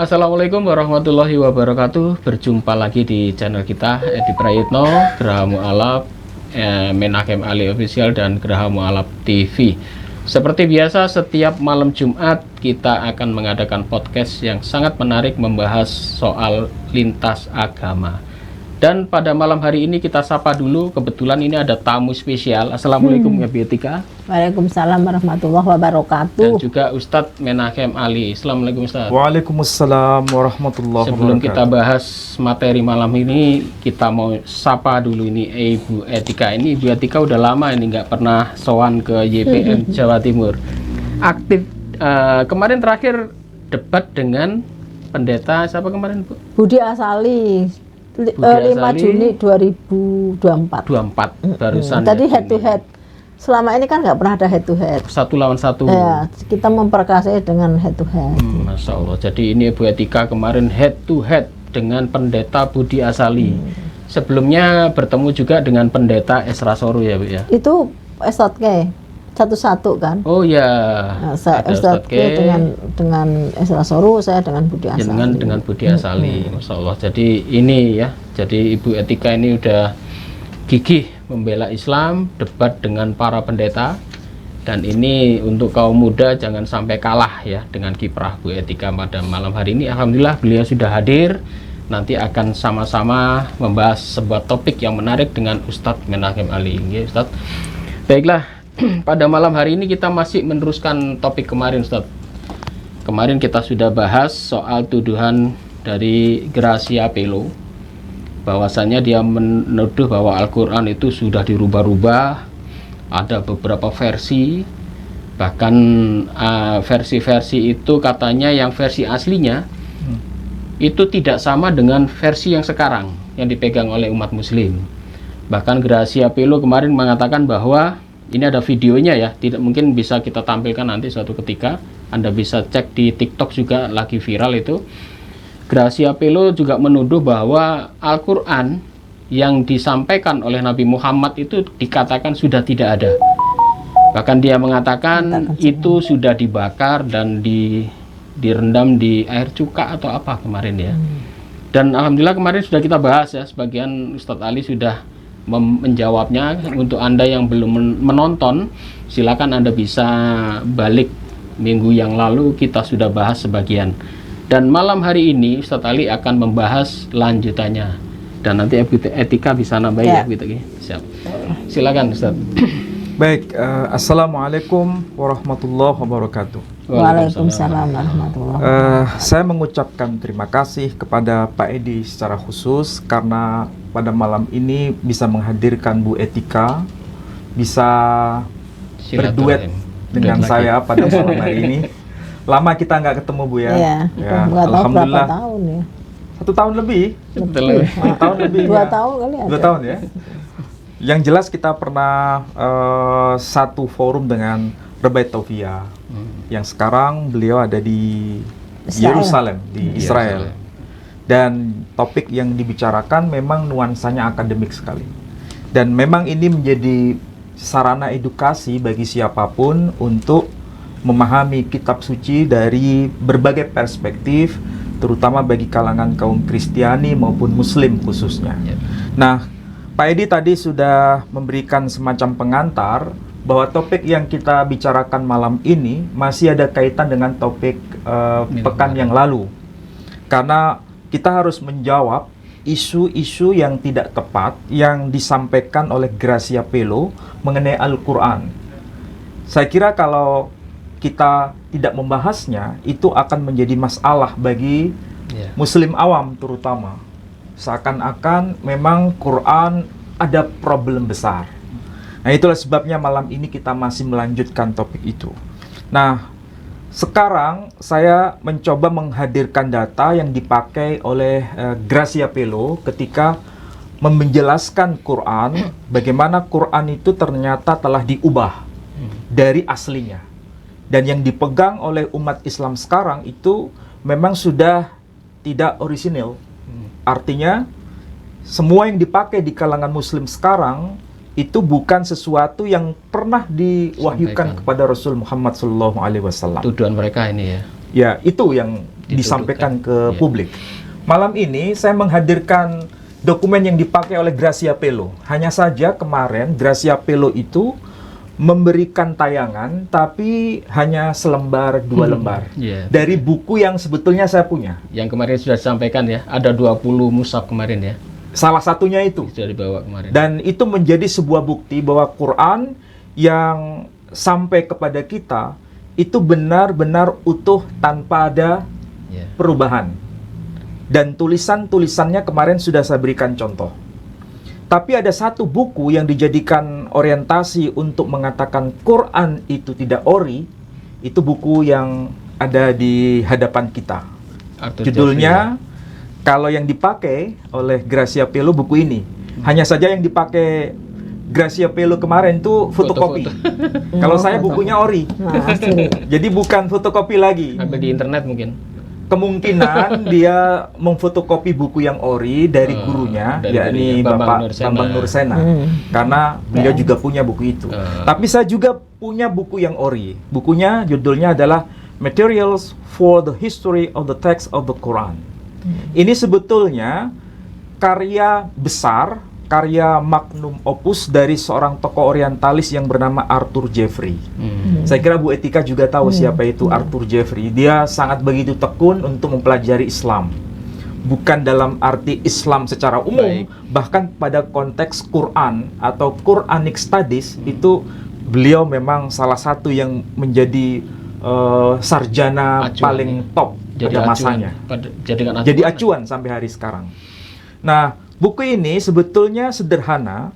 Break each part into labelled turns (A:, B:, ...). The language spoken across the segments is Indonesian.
A: Assalamualaikum warahmatullahi wabarakatuh. Berjumpa lagi di channel kita, Edi Prayitno, Geraha Mu'alaf, Menachem Ali Official, dan Geraha Mu'alaf TV. Seperti biasa, setiap malam Jumat kita akan mengadakan podcast yang sangat menarik membahas soal lintas agama. Dan pada malam hari ini kita sapa dulu, kebetulan ini ada tamu spesial. Assalamualaikum Etika.
B: Waalaikumsalam warahmatullahi wabarakatuh.
A: Dan juga Ustadz Menachem Ali. Assalamualaikum Ustadz.
C: Waalaikumsalam warahmatullahi wabarakatuh.
A: Sebelum kita bahas materi malam ini, kita mau sapa dulu ini Ibu Etika. Ini Ibu Etika udah lama ini nggak pernah sowan ke YPM Jawa Timur. Aktif kemarin terakhir debat dengan pendeta siapa kemarin Bu?
B: Budi Asali. 5 Juni 2024.
A: Barusan.
B: Tadi head to head. Selama ini kan nggak pernah ada head to head.
A: Satu lawan satu.
B: Ya, kita memperkasih dengan head to head.
A: Masya Allah. Jadi ini Ibu Etika kemarin head to head dengan pendeta Budi Asali. Sebelumnya bertemu juga dengan pendeta Esra Soru ya Bu ya.
B: Itu Ustadz satu-satu kan?
A: Oh ya.
B: Nah, Ustadz dengan Esra Soru, saya dengan Budi Asali.
A: Dengan Budi Asali, Masya Allah. Jadi ini ya, jadi Ibu Etika ini udah gigih membela Islam, debat dengan para pendeta, dan ini untuk kaum muda jangan sampai kalah ya dengan kiprah Bu Etika pada malam hari ini. Alhamdulillah beliau sudah hadir. Nanti akan sama-sama membahas sebuah topik yang menarik dengan Ustadz Menachem Ali. Ustadz. Baiklah. Pada malam hari ini kita masih meneruskan topik kemarin Ustadz. Kemarin kita sudah bahas soal tuduhan dari Gracia Pelo, bahwasannya dia menuduh bahwa Al-Quran itu sudah dirubah-rubah, ada beberapa versi, bahkan versi-versi itu katanya yang versi aslinya itu tidak sama dengan versi yang sekarang yang dipegang oleh umat muslim. Bahkan Gracia Pelo kemarin mengatakan bahwa ini ada videonya ya, tidak mungkin bisa kita tampilkan nanti suatu ketika. Anda bisa cek di TikTok juga lagi viral itu. Gracia Pelo juga menuduh bahwa Al-Quran yang disampaikan oleh Nabi Muhammad itu dikatakan sudah tidak ada. Bahkan dia mengatakan itu sudah dibakar dan direndam di air cuka atau apa kemarin ya. Dan Alhamdulillah kemarin sudah kita bahas ya, sebagian Ustadz Ali sudah menjawabnya. Untuk Anda yang belum menonton, silakan Anda bisa balik minggu yang lalu, kita sudah bahas sebagian. Dan malam hari ini Ustadz Ali akan membahas lanjutannya. Dan nanti Etika bisa nambahin ya gitu. Siap. Silakan Ustadz.
C: Baik, assalamualaikum warahmatullahi wabarakatuh.
B: Waalaikumsalam warahmatullahi wabarakatuh.
C: Saya mengucapkan terima kasih kepada Pak Edi secara khusus karena pada malam ini bisa menghadirkan Bu Etika, bisa berduet dengan saya pada malam hari ini. Lama kita nggak ketemu Bu ya.
B: Iya,
C: Alhamdulillah.
B: Berapa tahun ya?
C: 1 tahun lebih.
A: 1 tahun lebih.
B: 2 tahun kali ya.
C: 2 tahun ya. Yang jelas kita pernah satu forum dengan Rebai Taufia. Yang sekarang beliau ada di Yerusalem, di Israel. Dan topik yang dibicarakan memang nuansanya akademik sekali. Dan memang ini menjadi sarana edukasi bagi siapapun untuk memahami kitab suci dari berbagai perspektif, terutama bagi kalangan kaum Kristiani maupun Muslim khususnya. Nah, Pak Edi tadi sudah memberikan semacam pengantar bahwa topik yang kita bicarakan malam ini masih ada kaitan dengan topik pekan yang lalu. Karena kita harus menjawab isu-isu yang tidak tepat yang disampaikan oleh Gracia Pelo mengenai Al-Quran. Saya kira kalau kita tidak membahasnya, itu akan menjadi masalah bagi Muslim awam terutama. Seakan-akan memang Quran ada problem besar. Nah, itulah sebabnya malam ini kita masih melanjutkan topik itu. Nah, sekarang saya mencoba menghadirkan data yang dipakai oleh Gracia Pelo ketika menjelaskan Quran, bagaimana Quran itu ternyata telah diubah dari aslinya. Dan yang dipegang oleh umat Islam sekarang itu memang sudah tidak orisinil. Artinya semua yang dipakai di kalangan Muslim sekarang itu bukan sesuatu yang pernah diwahyukan kepada Rasul Muhammad SAW.
A: Tuduhan mereka ini ya.
C: Ya, itu yang disampaikan ke publik. Malam ini saya menghadirkan dokumen yang dipakai oleh Gracia Pelo. Hanya saja kemarin Gracia Pelo itu memberikan tayangan, tapi hanya selembar, 2 lembar. Dari buku yang sebetulnya saya punya.
A: Yang kemarin sudah disampaikan ya, ada 20 mushaf kemarin ya.
C: Salah satunya itu.
A: Sudah dibawa kemarin.
C: Dan itu menjadi sebuah bukti bahwa Quran yang sampai kepada kita itu benar-benar utuh tanpa ada perubahan. Dan tulisan-tulisannya kemarin sudah saya berikan contoh. Tapi ada satu buku yang dijadikan orientasi untuk mengatakan Quran itu tidak ori. Itu buku yang ada di hadapan kita. Judulnya, kalau yang dipakai oleh Gracia Pelo buku ini. Hanya saja yang dipakai Gracia Pelo kemarin itu fotokopi. Kalau saya bukunya ori. Jadi bukan fotokopi lagi.
A: Ambil di internet mungkin.
C: Kemungkinan dia memfotokopi buku yang ori dari gurunya, yakni Bapak Bambang Nursena, karena beliau juga punya buku itu. Tapi saya juga punya buku yang ori. Bukunya judulnya adalah Materials for the History of the Text of the Quran. Ini sebetulnya karya besar, karya magnum opus dari seorang tokoh orientalis yang bernama Arthur Jeffrey. Saya kira Bu Etika juga tahu siapa itu Arthur Jeffrey. Dia sangat begitu tekun untuk mempelajari Islam. Bukan dalam arti Islam secara umum, bahkan pada konteks Quran atau Quranic Studies, itu beliau memang salah satu yang menjadi sarjana paling top pada masanya. Jadi acuan sampai hari sekarang. Nah, buku ini sebetulnya sederhana,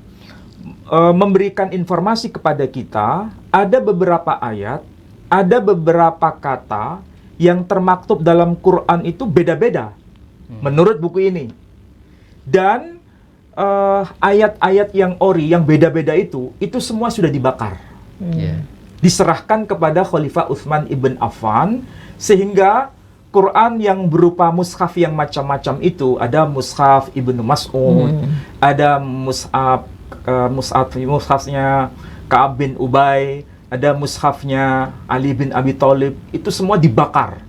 C: memberikan informasi kepada kita, ada beberapa ayat, ada beberapa kata yang termaktub dalam Quran itu beda-beda menurut buku ini. Dan ayat-ayat yang ori, yang beda-beda itu semua sudah dibakar. Diserahkan kepada Khalifah Utsman ibn Affan, sehingga Quran yang berupa mushaf yang macam-macam itu, ada mushaf Ibnu Mas'ud, ada mushafnya Ka'ab bin Ubay, ada mushafnya Ali bin Abi Thalib, itu semua dibakar.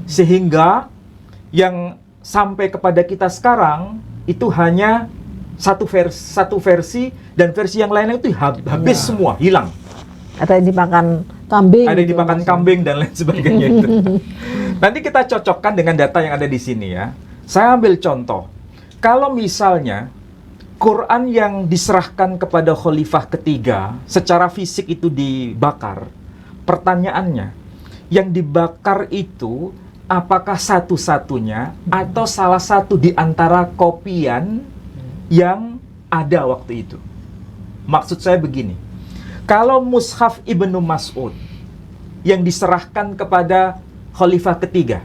C: Sehingga yang sampai kepada kita sekarang itu hanya satu versi, dan versi yang lainnya itu habis semua, hilang.
B: Ada yang dimakan kambing.
C: Ada yang dimakan kambing dan lain sebagainya itu. Nanti kita cocokkan dengan data yang ada di sini ya. Saya ambil contoh. Kalau misalnya Quran yang diserahkan kepada Khalifah ketiga secara fisik itu dibakar, pertanyaannya, yang dibakar itu apakah satu-satunya atau salah satu di antara kopian yang ada waktu itu? Maksud saya begini, kalau mushaf Ibnu Mas'ud yang diserahkan kepada Khalifah ketiga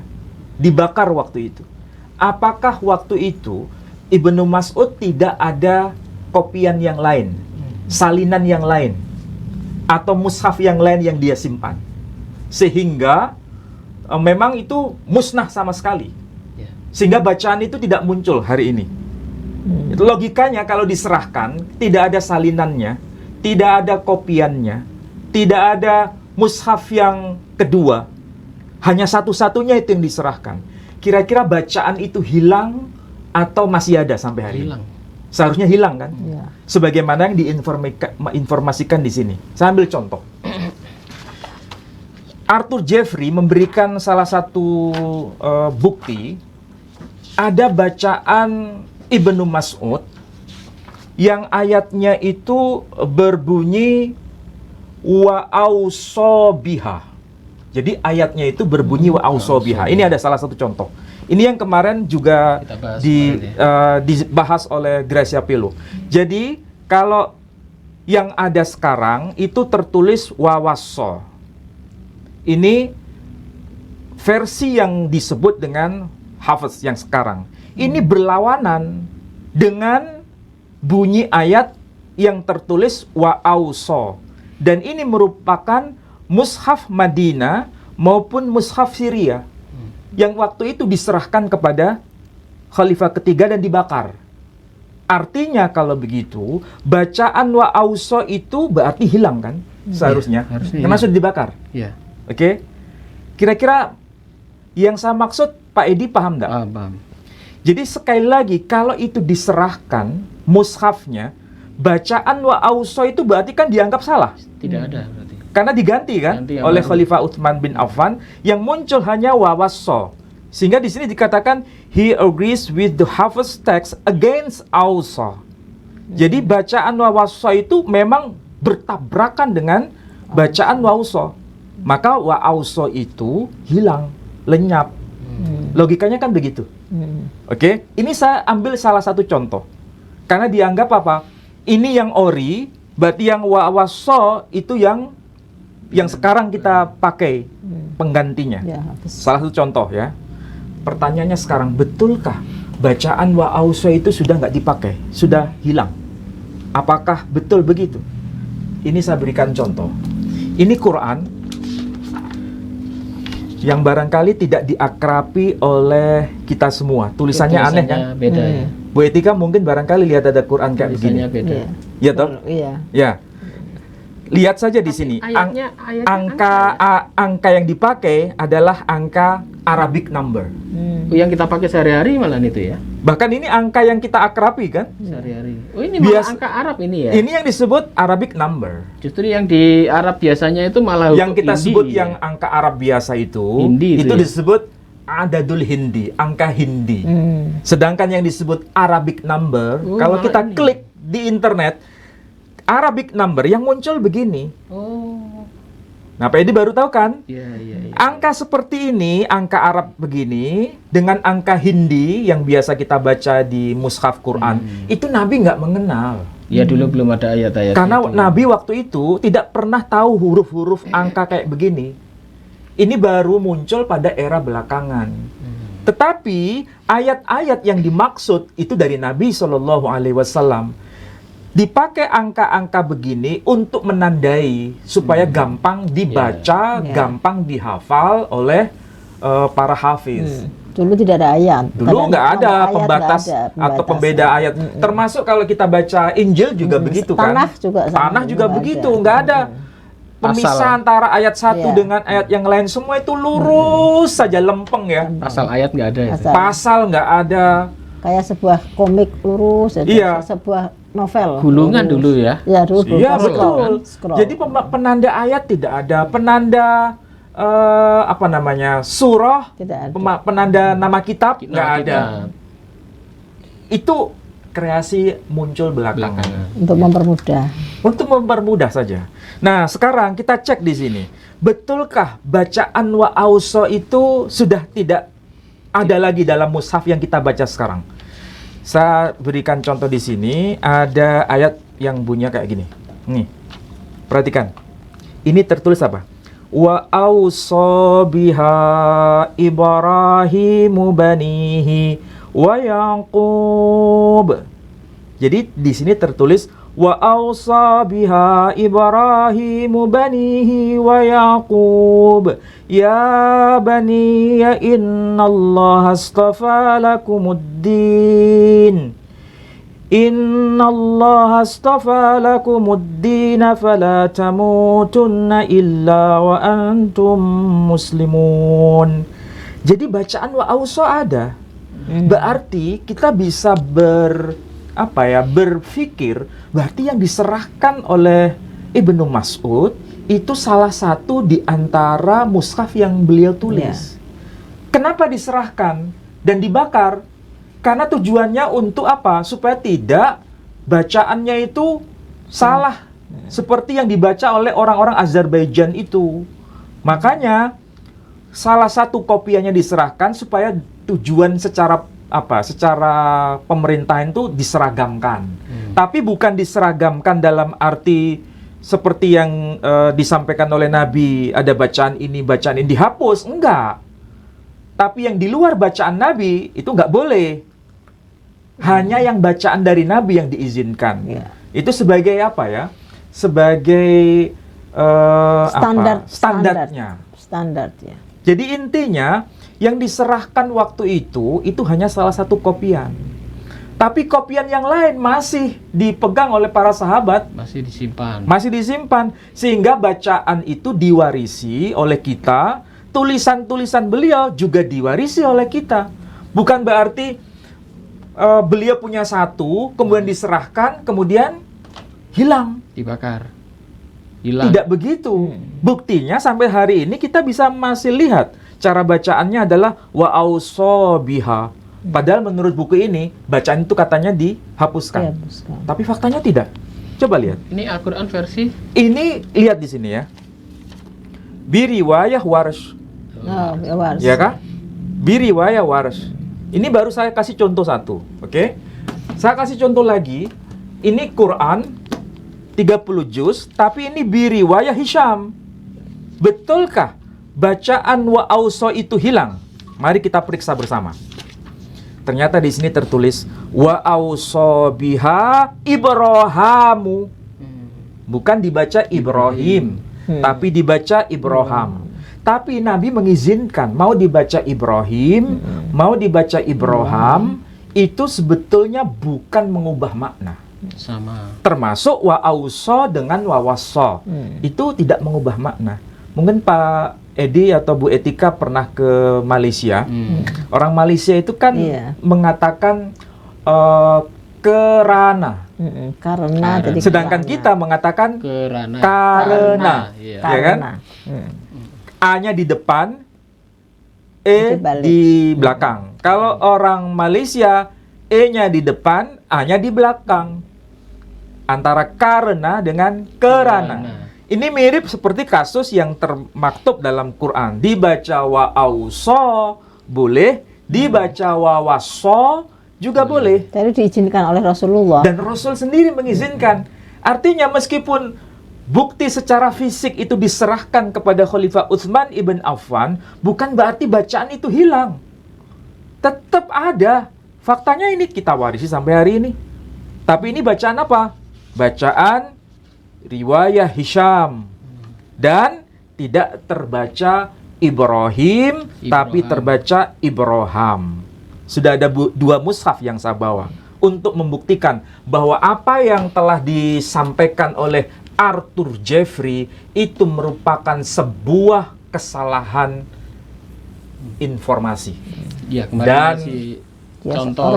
C: dibakar waktu itu, apakah waktu itu Ibnu Mas'ud tidak ada kopian yang lain, salinan yang lain, atau mushaf yang lain yang dia simpan, sehingga memang itu musnah sama sekali, sehingga bacaan itu tidak muncul hari ini. Itu logikanya, kalau diserahkan tidak ada salinannya, tidak ada kopiannya, tidak ada mushaf yang kedua, hanya satu-satunya itu yang diserahkan. Kira-kira bacaan itu hilang atau masih ada sampai hari ini? Seharusnya hilang kan? Sebagaimana yang diinformasikan di sini. Saya ambil contoh. Arthur Jeffrey memberikan salah satu bukti. Ada bacaan Ibnu Mas'ud yang ayatnya itu berbunyi wa ausobiha. Jadi ayatnya itu berbunyi wa ausobiha. Ini ada salah satu contoh. Ini yang kemarin juga dibahas oleh Gracia Pelo. Jadi kalau yang ada sekarang itu tertulis wawasso. Ini versi yang disebut dengan Hafiz yang sekarang. Ini berlawanan dengan bunyi ayat yang tertulis wa auso. Dan ini merupakan mushaf Madinah maupun mushaf Syria yang waktu itu diserahkan kepada Khalifah ketiga dan dibakar. Artinya kalau begitu, bacaan wa auso itu berarti hilang kan? Seharusnya. Karena sudah dibakar. Oke? Kira-kira Yang saya maksud, Pak Edi paham nggak?
A: Paham.
C: Jadi sekali lagi, kalau itu diserahkan mushafnya, bacaan wa auso itu berarti kan dianggap salah.
A: Tidak ada berarti.
C: Karena diganti kan
A: Ganti
C: oleh
A: sama-
C: Khalifah Utsman bin Affan, yang muncul hanya wa wasso. Sehingga di sini dikatakan he agrees with the Hafiz text against auso. Jadi bacaan wa wasso itu memang bertabrakan dengan bacaan wa auso. Maka wa auso itu hilang, lenyap. Logikanya kan begitu. Oke, ini saya ambil salah satu contoh. Karena dianggap apa? Ini yang ori, berarti yang wa wasso itu yang sekarang kita pakai penggantinya.
B: Ya, habis.
C: Salah satu contoh ya. Pertanyaannya sekarang, betulkah bacaan wa auso itu sudah nggak dipakai, sudah hilang? Apakah betul begitu? Ini saya berikan contoh. Ini Quran yang barangkali tidak diakrabi oleh kita semua. Tulisannya aneh kan?
A: Beda ya.
C: Bu Etika mungkin barangkali lihat ada Quran kayak begini.
A: Tulisannya beda.
B: Iya.
C: Ya toh?
B: Iya.
C: Ya. Lihat saja di sini.
A: Ayatnya
C: Angka yang dipakai adalah angka Arabic number.
A: Yang kita pakai sehari-hari malah itu ya.
C: Bahkan ini angka yang kita akrabi kan?
A: Sehari-hari. Oh, ini malah
C: Biasa-
A: angka Arab ini ya.
C: Ini yang disebut Arabic number.
A: Justru yang di Arab biasanya itu malah
C: Yang
A: huruf
C: kita
A: Hindi
C: sebut
A: ya.
C: yang angka Arab biasa itu,
A: Hindi itu ya?
C: disebut adadul Hindi, angka Hindi. Sedangkan yang disebut Arabic number,
A: Oh,
C: kalau
A: malah
C: kita
A: ini.
C: klik di internet, Arabic number yang muncul begini.
A: Oh.
C: Nah, Pak Edi baru tahu kan?
A: Iya, iya, iya.
C: Angka seperti ini, angka Arab begini, dengan angka Hindi yang biasa kita baca di mushaf Quran, itu Nabi nggak mengenal.
A: Ya dulu belum ada ayat-ayat
C: Karena
A: itu.
C: Nabi waktu itu tidak pernah tahu huruf-huruf angka kayak begini. Ini baru muncul pada era belakangan. Tetapi ayat-ayat yang dimaksud itu dari Nabi Shallallahu Alaihi Wasallam. Dipakai angka-angka begini untuk menandai supaya gampang dibaca,
B: Ya.
C: gampang dihafal oleh para hafiz.
B: Dulu tidak ada ayat.
C: Dulu nggak ada
B: ayat,
C: pembatas
B: nggak ada
C: atau
B: pembatas.
C: pembeda ayat. Termasuk kalau kita baca Injil juga begitu kan.
B: Tanah juga sama,
C: Tanah juga
B: nggak
C: begitu,
B: ada.
C: nggak ada pemisah
A: Asal.
C: antara ayat satu
B: Iya.
C: dengan ayat yang lain. Semua itu lurus saja, lempeng ya.
A: Asal ayat nggak ada itu.
B: Asal.
C: Pasal nggak ada.
B: Kayak sebuah komik lurus,
C: Iya.
B: sebuah novel.
A: Gulungan
B: lurus.
A: dulu ya.
B: Ya, dulu.
C: Iya
B: scroll,
C: betul.
B: kan? Scroll.
C: Jadi penanda ayat tidak ada, penanda apa namanya surah,
B: Tidak ada.
C: penanda nama kitab
A: Nah,
C: nggak ada.
A: kita
C: Itu kreasi muncul belakangan.
A: belakangan.
B: Untuk mempermudah.
C: Untuk mempermudah saja. Nah, sekarang kita cek di sini. Betulkah bacaan wa auso itu sudah tidak ada lagi dalam mushaf yang kita baca sekarang? Saya berikan contoh di sini. Ada ayat yang bunyinya kayak gini. Nih, perhatikan. Ini tertulis apa? Wa auso biha Ibrahimu banihi wa Yaqub. Jadi di sini tertulis wa ausa biha Ibrahimu banihi wa Yaqub ya bani ya innallaha astafa lakumuddin innallaha astafa lakumuddin fala tamutunna illa wa antum muslimun. Jadi bacaan wa ausa ada. Berarti kita bisa berpikir berarti yang diserahkan oleh Ibnu Mas'ud itu salah satu di antara mushaf yang beliau tulis. Kenapa diserahkan dan dibakar? Karena tujuannya untuk apa? Supaya tidak bacaannya itu salah seperti yang dibaca oleh orang-orang Azerbaijan itu. Makanya salah satu kopiannya diserahkan supaya tujuan secara pemerintahan itu diseragamkan. Tapi bukan diseragamkan dalam arti seperti yang disampaikan oleh Nabi, ada bacaan ini dihapus, enggak. Tapi yang di luar bacaan Nabi itu enggak boleh. Hanya yang bacaan dari Nabi yang diizinkan.
B: Ya.
C: Itu sebagai apa ya? Sebagai standarnya.
B: Standar ya.
C: Jadi intinya yang diserahkan waktu itu hanya salah satu kopian. Tapi kopian yang lain masih dipegang oleh para sahabat.
A: Masih disimpan.
C: Masih disimpan. Sehingga bacaan itu diwarisi oleh kita. tulisan-tulisan beliau juga diwarisi oleh kita. Bukan berarti beliau punya satu, kemudian diserahkan, kemudian hilang.
A: Dibakar. Hilang.
C: Tidak begitu. Buktinya sampai hari ini kita bisa masih lihat cara bacaannya adalah wa auso biha. Padahal menurut buku ini bacaan itu katanya dihapuskan. Tapi faktanya tidak. Coba lihat.
A: Ini Al-Qur'an versi.
C: Ini lihat di sini ya. Biriwayah Warsh.
B: Warsh.
C: Ya kan? Biriwayah Warsh. Ini baru saya kasih contoh satu, oke? Saya kasih contoh lagi. Ini Quran 30 juz, tapi ini biriwayah Hisham. Betulkah bacaan wa auso itu hilang? Mari kita periksa bersama. Ternyata di sini tertulis wa auso biha Ibrahamu. Bukan dibaca Ibrahim, tapi dibaca Ibrahim. Tapi Nabi mengizinkan mau dibaca Ibrahim, mau dibaca Ibrahim, itu sebetulnya bukan mengubah makna.
A: Sama.
C: Termasuk wa auso dengan wa wasso. Itu tidak mengubah makna. Mungkin Pak Edi atau Bu Etika pernah ke Malaysia. Orang Malaysia itu kan mengatakan kerana.
B: Karena.
C: Sedangkan kita mengatakan karena. Ya kan? A-nya di depan, E di belakang. Kalau orang Malaysia, E-nya di depan, A-nya di belakang. Antara karena dengan kerana. Ini mirip seperti kasus yang termaktub dalam Quran. Dibaca wa auso boleh, dibaca wa wasso juga boleh.
B: Jadi diizinkan oleh Rasulullah.
C: Dan Rasul sendiri mengizinkan. Artinya meskipun bukti secara fisik itu diserahkan kepada Khalifah Utsman ibn Affan, bukan berarti bacaan itu hilang. Tetap ada. Faktanya ini kita warisi sampai hari ini. Tapi ini bacaan apa? Bacaan riwayah Hisham. Dan tidak terbaca Ibrahim, tapi terbaca Ibrahim. Sudah ada dua mushaf yang saya bawa untuk membuktikan bahwa apa yang telah disampaikan oleh Arthur Jeffrey itu merupakan sebuah kesalahan informasi.
A: Ya, kemarin
C: Dan
A: contoh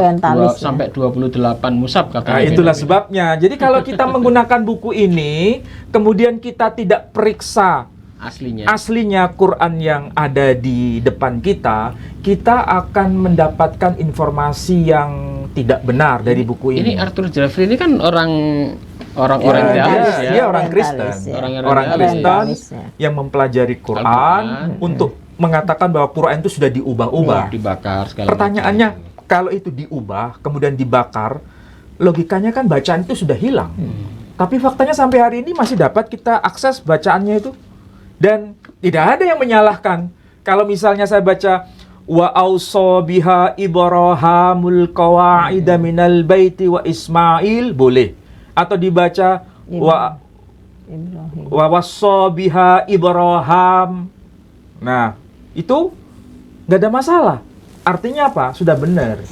A: sampai 28 mushaf katanya.
C: Nah, itulah sebabnya. Jadi kalau kita menggunakan buku ini, kemudian kita tidak periksa aslinya Quran yang ada di depan kita, kita akan mendapatkan informasi yang tidak benar dari buku ini.
A: Ini Arthur Jeffrey ini kan orang
C: dia orang Kristen, orang Kristen yang mempelajari Quran untuk mengatakan bahwa Quran itu sudah diubah-ubah,
A: dibakar.
C: Pertanyaannya, kalau itu diubah kemudian dibakar, logikanya kan bacaan itu sudah hilang. Tapi faktanya sampai hari ini masih dapat kita akses bacaannya itu, dan tidak ada yang menyalahkan. Kalau misalnya saya baca wa auso biha Ibrahimul qawaida minal baiti wa Ismail, boleh. Atau dibaca wa wasso biha Ibrahim. Nah, itu nggak ada masalah. Artinya apa? Sudah benar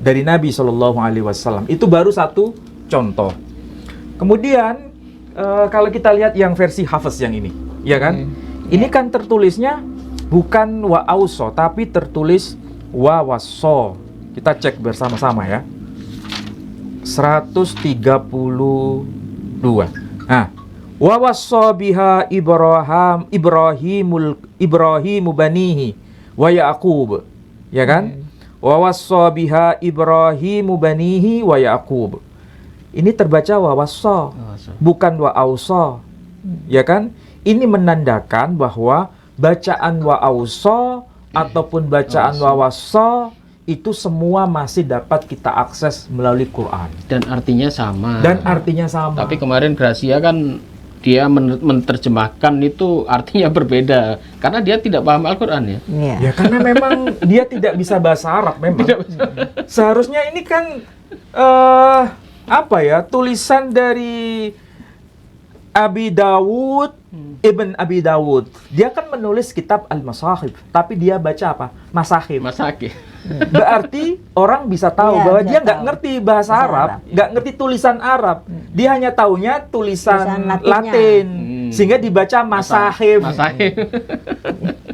C: dari Nabi SAW. Itu baru satu contoh. Kemudian kalau kita lihat yang versi Hafiz yang ini, ya kan? Ini kan tertulisnya bukan wa auso, tapi tertulis wa wasso. Kita cek bersama-sama ya. 132. Nah, wa wassa biha Ibrahimu banihi wa Yaqub. Ya kan? Wa wassa biha Ibrahimu banihi wa Yaqub. Ini terbaca wa wassa, bukan wa ausa. Ya kan? Ini menandakan bahwa bacaan wa ausa ataupun bacaan wa wassa itu semua masih dapat kita akses melalui Quran.
A: Dan artinya sama.
C: Tapi
A: kemarin Gracia kan dia menerjemahkan itu artinya berbeda. Karena dia tidak paham Al-Quran ya.
C: Ya karena memang dia tidak bisa bahasa Arab memang. Seharusnya ini kan tulisan dari Abi Dawud, Ibn Abi Dawud. Dia kan menulis kitab Al-Masahif, tapi dia baca apa? Masahif. Berarti orang bisa tahu bahwa dia nggak ngerti bahasa Arab, nggak ngerti tulisan Arab. Dia hanya taunya tulisan Latin, sehingga dibaca Masahif.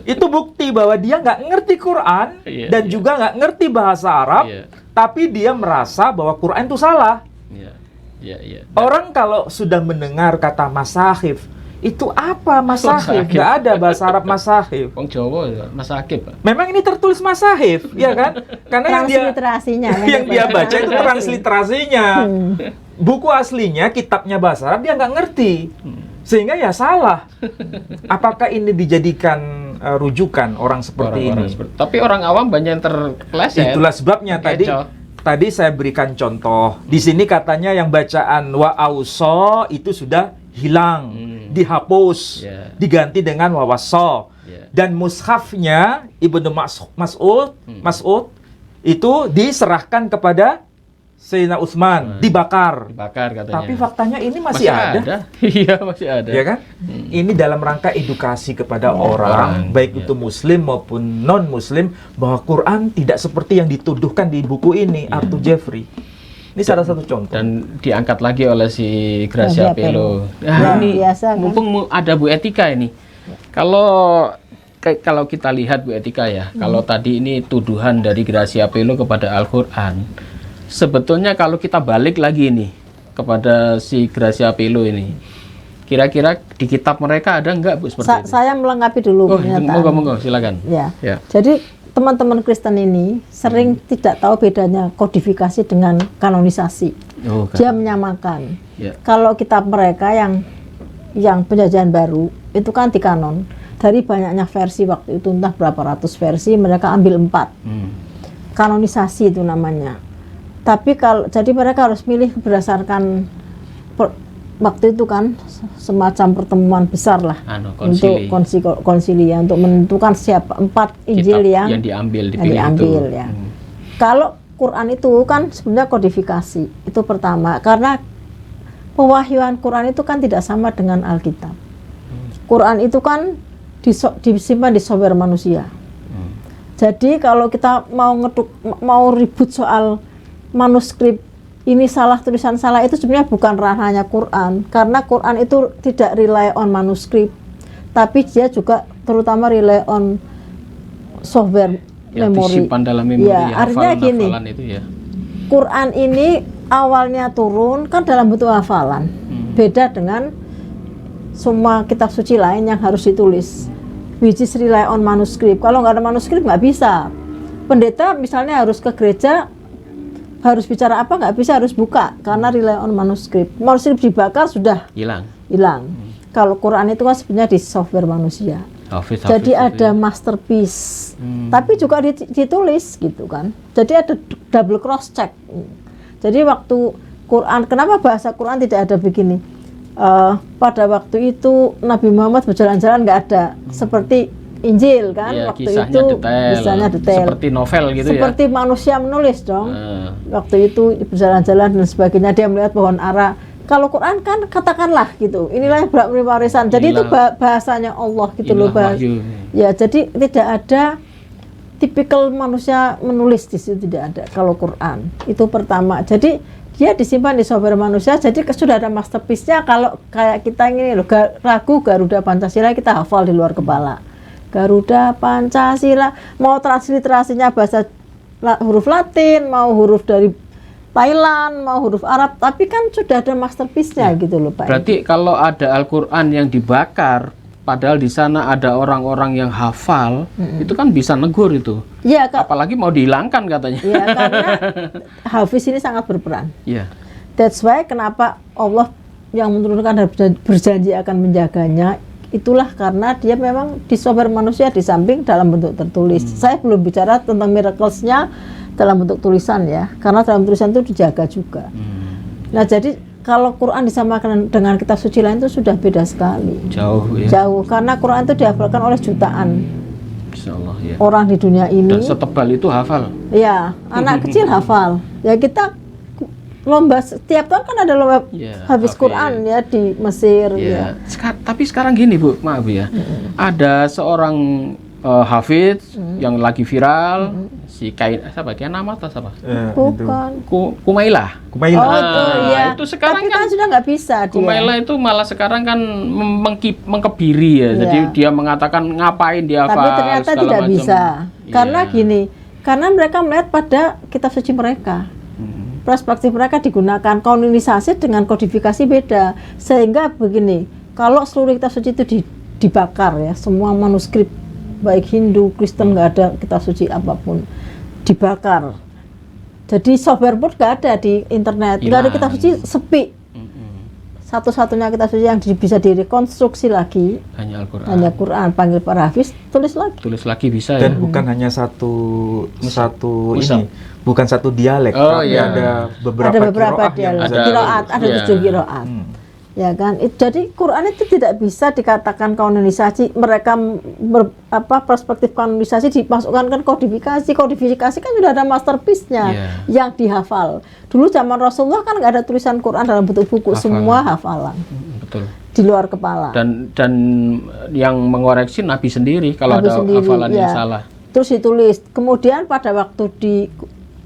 C: Itu bukti bahwa dia nggak ngerti Quran dan juga nggak ngerti bahasa Arab, tapi dia merasa bahwa Quran itu salah. Orang kalau sudah mendengar kata masahif, itu apa masahif? Nggak ada bahasa Arab masahif.
A: Wong Jawa masahif, Pak.
C: Memang ini tertulis masahif, ya kan? Karena yang dia baca itu transliterasinya. Buku aslinya, kitabnya bahasa Arab dia nggak ngerti. Sehingga ya salah. Apakah ini dijadikan rujukan orang seperti ini?
A: Tapi orang awam banyak yang terpeleset.
C: Itulah sebabnya tadi saya berikan contoh. Di sini katanya yang bacaan wa auso itu sudah hilang, dihapus, diganti dengan wa waso. Dan mushafnya Ibnu Mas'ud itu diserahkan kepada Sayyidina Utsman, dibakar katanya. Tapi faktanya ini masih ada.
A: Iya, masih ada.
C: Ya kan? Ini dalam rangka edukasi kepada orang, baik itu muslim maupun non-muslim, bahwa Quran tidak seperti yang dituduhkan di buku ini, Arthur Jeffrey. Ini salah satu contoh. Dan
A: diangkat lagi oleh si Gracia Pelo. Nah, ini biasa, kan? Mumpung ada Bu Etika ini. Kalau kita lihat Bu Etika ya, kalau tadi ini tuduhan dari Gracia Pelo kepada Al-Qur'an, sebetulnya kalau kita balik lagi nih kepada si Gracia Pelo ini, kira-kira di kitab mereka ada nggak Bu seperti itu?
B: Saya melengkapi dulu.
A: Monggo, silakan.
B: Ya. Jadi teman-teman Kristen ini sering tidak tahu bedanya kodifikasi dengan kanonisasi. Dia menyamakan. Kalau kitab mereka yang penjajahan baru itu kan dikanon. Dari banyaknya versi waktu itu, entah berapa ratus versi, mereka ambil 4. Kanonisasi itu namanya. Tapi jadi mereka harus milih berdasarkan waktu itu kan semacam pertemuan besar lah untuk konsilia untuk menentukan siapa 4 Injil yang
A: diambil
B: ya. Kalau Quran itu kan sebenarnya kodifikasi itu pertama, karena pewahyuan Quran itu kan tidak sama dengan Alkitab. Quran itu kan disimpan di software manusia. Jadi kalau kita mau ribut soal manuskrip ini salah, tulisan salah, itu sebenarnya bukan ranahnya Quran, karena Quran itu tidak rely on manuskrip, tapi dia juga terutama rely on software memori.
A: Disimpan dalam memori.
B: Artinya gini, Quran ini awalnya turun kan dalam bentuk hafalan, beda dengan semua kitab suci lain yang harus ditulis, which is rely on manuskrip. Kalau nggak ada manuskrip nggak bisa. Pendeta misalnya harus ke gereja, harus bicara apa nggak bisa, harus buka karena rely on manuskrip. Manuskrip dibakar sudah hilang. Kalau Quran itu kan sebenarnya di software manusia. Jadi ada masterpiece, tapi juga ditulis gitu kan. Jadi ada double cross check. Jadi waktu Quran, kenapa bahasa Quran tidak ada begini? Pada waktu itu Nabi Muhammad berjalan-jalan nggak ada seperti Injil kan, waktu itu kisahnya detail,
A: seperti novel gitu,
B: seperti manusia menulis dong. Waktu itu berjalan-jalan dan sebagainya, dia melihat pohon ara. Kalau Quran kan katakanlah gitu, inilah yang berhak menerima warisan. Jadi itu bahasanya Allah gitu loh, ya. Jadi tidak ada tipikal manusia menulis di situ, tidak ada. Kalau Quran itu pertama, jadi dia disimpan di software manusia. Jadi sudah ada masterpiece-nya. Kalau kayak kita ini loh, lagu Garuda Pancasila kita hafal di luar kepala. Garuda Pancasila, mau transliterasinya bahasa huruf Latin, mau huruf dari Thailand, mau huruf Arab, tapi kan sudah ada masterpiece-nya gitu loh Pak.
A: Berarti kalau ada Al-Quran yang dibakar, padahal di sana ada orang-orang yang hafal, itu kan bisa negur itu. Ya, apalagi mau dihilangkan katanya.
B: Iya, karena Hafiz ini sangat berperan. That's why kenapa Allah yang menurunkan dan berjanji akan menjaganya. Itulah karena dia memang di software manusia di samping dalam bentuk tertulis. Saya belum bicara tentang miracles-nya dalam bentuk tulisan ya, karena dalam tulisan itu dijaga juga. Nah jadi kalau Quran disamakan dengan kitab suci lain itu sudah beda sekali. Jauh, karena Quran itu dihafalkan oleh jutaan orang di dunia ini.
A: Dan setebal itu hafal.
B: Ya, anak kecil hafal. Ya kita lomba setiap tahun kan ada lomba Hafiz Quran ya di Mesir.
A: Tapi sekarang gini Bu, maaf ya, ada seorang Hafidz yang lagi viral, si siapa? Kian nama atau siapa?
B: Bukan.
A: Kumailah.
C: Kumailah.
B: Iya.
A: Itu sekarang
B: tapi
A: kan
B: sudah nggak bisa dia.
A: Kumailah itu malah sekarang kan mengkebiri ya. Jadi dia mengatakan ngapain dia
B: Tapi ternyata tidak bisa. Karena gini, karena mereka melihat pada kitab suci mereka. Perspektif mereka digunakan, kanonisasi dengan kodifikasi beda. Sehingga begini, kalau seluruh kitab suci itu dibakar ya, semua manuskrip baik Hindu, Kristen, nggak ada kitab suci apapun dibakar. Jadi software pun nggak ada di internet, nggak ada kitab suci, sepi. Satu-satunya kitab suci yang bisa direkonstruksi lagi hanya Quran. Panggil para hafiz, tulis lagi bisa.
C: Dan bukan hanya satu ini, bukan satu dialek, tapi ada beberapa dialek. Ada 7 qiraat. Ya kan, jadi Quran itu tidak bisa dikatakan kanonisasi. Mereka perspektif kanonisasi dimasukkan ke kodifikasi kan sudah ada masterpiece-nya yang dihafal. Dulu zaman Rasulullah kan nggak ada tulisan Quran dalam bentuk buku, semua hafalan. Betul. Di luar kepala.
A: Dan yang mengoreksi Nabi sendiri kalau ada hafalan yang salah.
B: Terus ditulis. Kemudian pada waktu di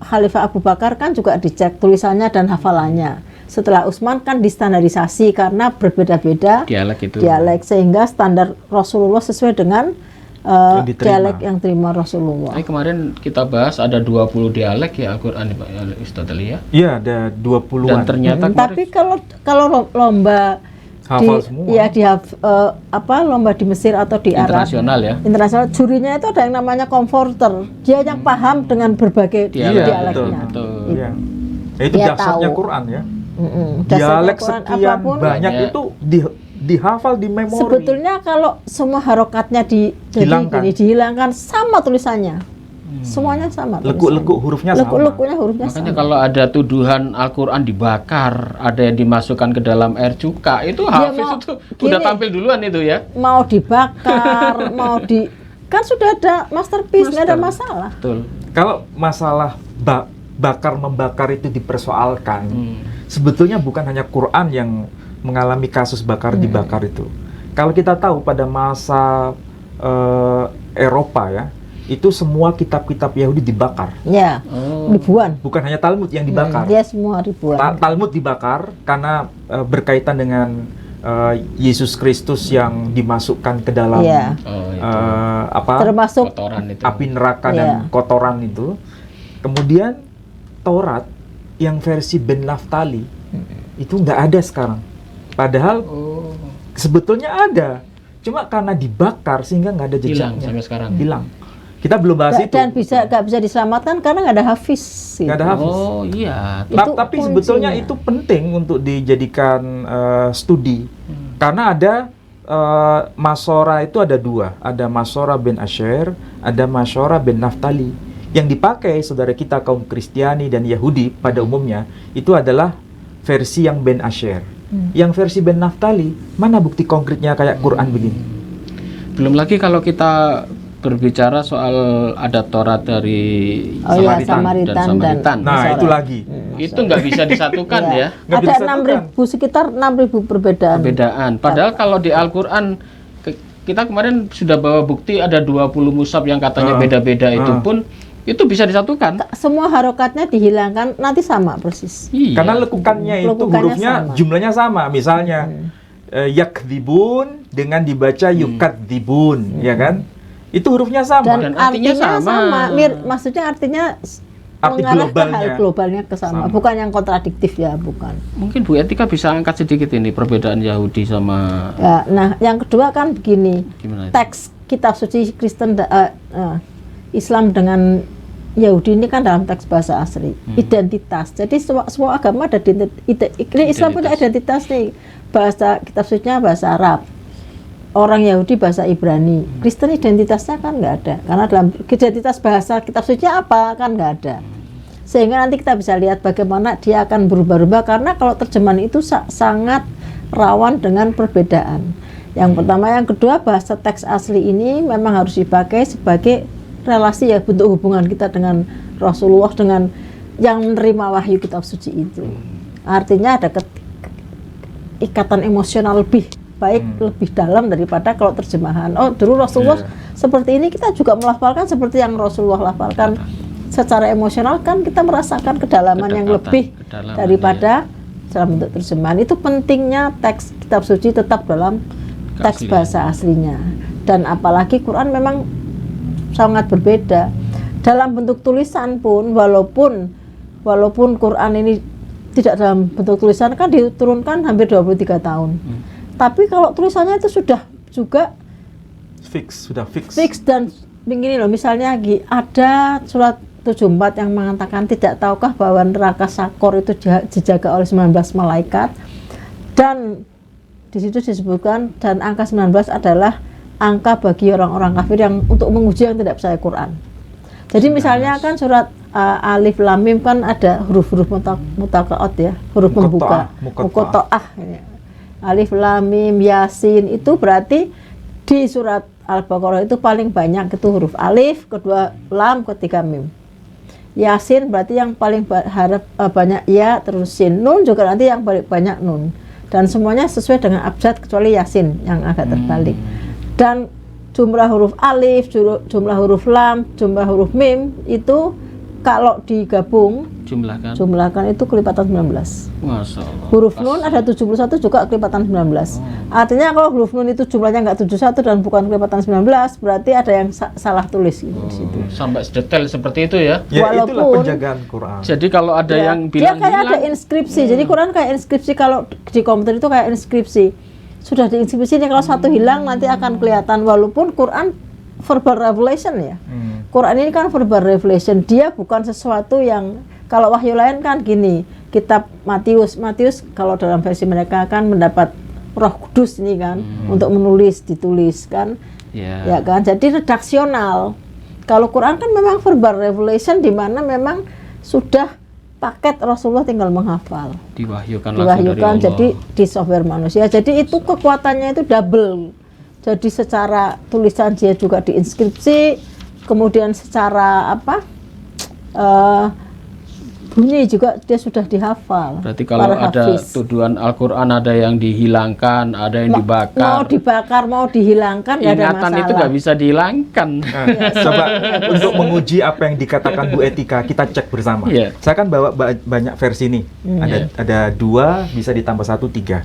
B: Khalifah Abu Bakar kan juga dicek tulisannya dan hafalannya. Setelah Utsman kan distandarisasi karena berbeda-beda dialek sehingga standar Rasulullah sesuai dengan dialek yang terima Rasulullah.
A: Kemarin kita bahas ada 20 dialek ya Al-Qur'an Pak Ustadz Ali ya.
C: Iya, ada 20-an.
A: Dan ternyata
B: tapi kalau lomba
C: hafal semua.
B: Ya lomba di Mesir atau di Arab
A: internasional ya.
B: Internasional jurinya itu ada yang namanya converter. Dia yang paham dengan berbagai dialeknya.
C: Betul. Ya. Itu dasarnya Quran ya. Dialek sekian banyak itu dihafal di memori.
B: Sebetulnya kalau semua harokatnya dihilangkan sama tulisannya. Semuanya sama.
C: Lekuk-lekuk hurufnya sama.
A: Makanya kalau ada tuduhan Al-Qur'an dibakar, ada yang dimasukkan ke dalam air cuka, itu hafiz itu udah tampil duluan itu ya.
B: Mau dibakar, kan sudah ada masterpiece, nggak ada masalah.
C: Betul. Kalau masalah bakar-membakar itu dipersoalkan, sebetulnya bukan hanya Quran yang mengalami kasus bakar-dibakar itu. Kalau kita tahu pada masa Eropa ya, itu semua kitab-kitab Yahudi dibakar.
B: Ya, ribuan.
C: Bukan hanya Talmud yang dibakar.
B: Dia semua ribuan.
C: Talmud dibakar karena berkaitan dengan Yesus Kristus yang dimasukkan ke dalam
B: termasuk
C: api neraka dan kotoran itu. Kemudian Taurat yang versi Ben Naftali itu nggak ada sekarang. Padahal sebetulnya ada, cuma karena dibakar sehingga nggak ada jejaknya.
A: Hilang sampai sekarang.
C: Hilang. Kita belum bahas itu.
B: Dan nggak bisa diselamatkan karena nggak ada hafiz.
C: Nggak ada hafiz.
A: Oh iya.
C: Tapi sebetulnya itu penting untuk dijadikan studi, karena ada Masora itu ada 2, ada Masora Ben Asher, ada Masora Ben Naftali. Yang dipakai saudara kita kaum Kristiani dan Yahudi pada umumnya itu adalah versi yang Ben Asher. Yang versi Ben Naftali, mana bukti konkretnya kayak Quran begini?
A: Belum lagi kalau kita berbicara soal ada Taurat dari Samaritan.
C: Nah, itu lagi.
A: Itu nggak bisa disatukan ya.
B: Ada 6.000, sekitar 6.000 perbedaan.
A: Padahal kalau di Al-Quran kita kemarin sudah bawa bukti ada 20 mushaf yang katanya beda-beda itu pun itu bisa disatukan.
B: Semua harokatnya dihilangkan, nanti sama persis.
C: Iya. Karena lekukannya itu hurufnya sama. Jumlahnya sama. Misalnya yakdzibun dengan dibaca yukadzibun, ya kan? Itu hurufnya sama.
B: Dan artinya sama. Maksudnya artinya
C: arti globalnya.
B: Hal globalnya ke sama. Bukan yang kontradiktif ya, bukan.
A: Mungkin Bu Etika bisa angkat sedikit ini perbedaan Yahudi sama.
B: Ya, nah, yang kedua kan begini. Teks kitab suci Kristen Islam dengan Yahudi ini kan dalam teks bahasa asli, identitas. Jadi semua agama ada Islam punya identitas nih. Bahasa kitab sucinya bahasa Arab. Orang Yahudi bahasa Ibrani. Kristen identitasnya kan nggak ada. Karena dalam identitas bahasa kitab sucinya apa kan nggak ada. Sehingga nanti kita bisa lihat bagaimana dia akan berubah-ubah karena kalau terjemahan itu sangat rawan dengan perbedaan. Yang pertama, yang kedua bahasa teks asli ini memang harus dipakai sebagai relasi ya, bentuk hubungan kita dengan Rasulullah, dengan yang menerima wahyu kitab suci itu. Artinya ada ikatan emosional lebih baik, lebih dalam daripada kalau terjemahan. Oh, dulu Rasulullah seperti ini, kita juga melafalkan seperti yang Rasulullah lafalkan. Secara emosional kan kita merasakan kedalaman yang lebih daripada dalam bentuk terjemahan. Itu pentingnya teks kitab suci tetap dalam teks bahasa aslinya. Dan apalagi Quran memang sangat berbeda. Dalam bentuk tulisan pun, walaupun Quran ini tidak dalam bentuk tulisan, kan diturunkan hampir 23 tahun. Tapi kalau tulisannya itu sudah juga
C: fix
B: dan begini loh, misalnya ada surat 74 yang mengatakan, tidak tahukah bahwa neraka Sakor itu dijaga oleh 19 malaikat, dan di situ disebutkan, dan angka 19 adalah angka bagi orang-orang kafir yang untuk menguji yang tidak percaya Quran. Jadi misalnya kan surat Alif Lam Mim kan ada huruf-huruf mutaqaat ya, huruf pembuka, muqatta'ah. Alif Lam Mim Yasin, itu berarti di surat Al-Baqarah itu paling banyak itu huruf alif, kedua lam, ketiga mim. Yasin berarti yang paling banyak ya, terus sin. Nun juga nanti yang paling banyak nun. Dan semuanya sesuai dengan abjad kecuali Yasin yang agak terbalik. Dan jumlah huruf alif, jumlah huruf lam, jumlah huruf mim itu kalau digabung jumlahkan itu kelipatan 19.
A: Masya Allah.
B: Huruf nun ada 71 juga kelipatan 19. Artinya kalau huruf nun itu jumlahnya nggak 71 dan bukan kelipatan 19, berarti ada yang salah tulis gitu di situ.
A: Sampai sedetail seperti itu ya.
C: Ya, itulah penjagaan Quran.
A: Jadi kalau ada yang bilang
B: dia kayak ada inskripsi. Jadi Quran kayak inskripsi, kalau di komputer itu kayak inskripsi. Sudah diinskripsi nih, kalau satu hilang nanti akan kelihatan, walaupun Quran verbal revelation ya. Quran ini kan verbal revelation, dia bukan sesuatu yang, kalau wahyu lain kan gini, kitab Matius kalau dalam versi mereka kan mendapat Roh Kudus ini kan untuk ditulis kan. Ya kan, jadi redaksional. Kalau Quran kan memang verbal revelation, di mana memang sudah paket Rasulullah tinggal menghafal.
A: Diwahyukan langsung dari Allah.
B: Jadi di software manusia. Jadi itu kekuatannya itu double. Jadi secara tulisan dia juga diinskripsi, kemudian secara bunyi juga dia sudah dihafal.
A: Berarti kalau ada tuduhan Al-Quran, ada yang dihilangkan, ada yang dibakar.
B: Mau dibakar, mau dihilangkan, nggak ada masalah.
A: Ingatan itu nggak bisa dihilangkan.
C: Coba untuk menguji apa yang dikatakan Bu Etika, kita cek bersama. Saya kan bawa banyak versi nih. Ada 2, bisa ditambah 1, 3.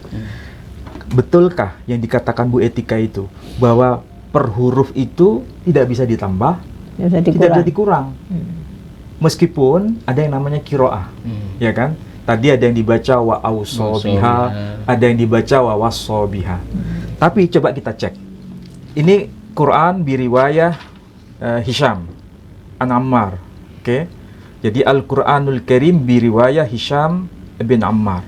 C: Betulkah yang dikatakan Bu Etika itu, bahwa per huruf itu tidak bisa ditambah, tidak bisa dikurang? Meskipun ada yang namanya kiroah, ya kan? Tadi ada yang dibaca wa ausobiha, ada yang dibaca wa wasobiha. Tapi coba kita cek. Ini Quran biriwayah Hisham an Ammar, oke? Jadi Al-Quranul Karim biriwayah Hisham bin Ammar.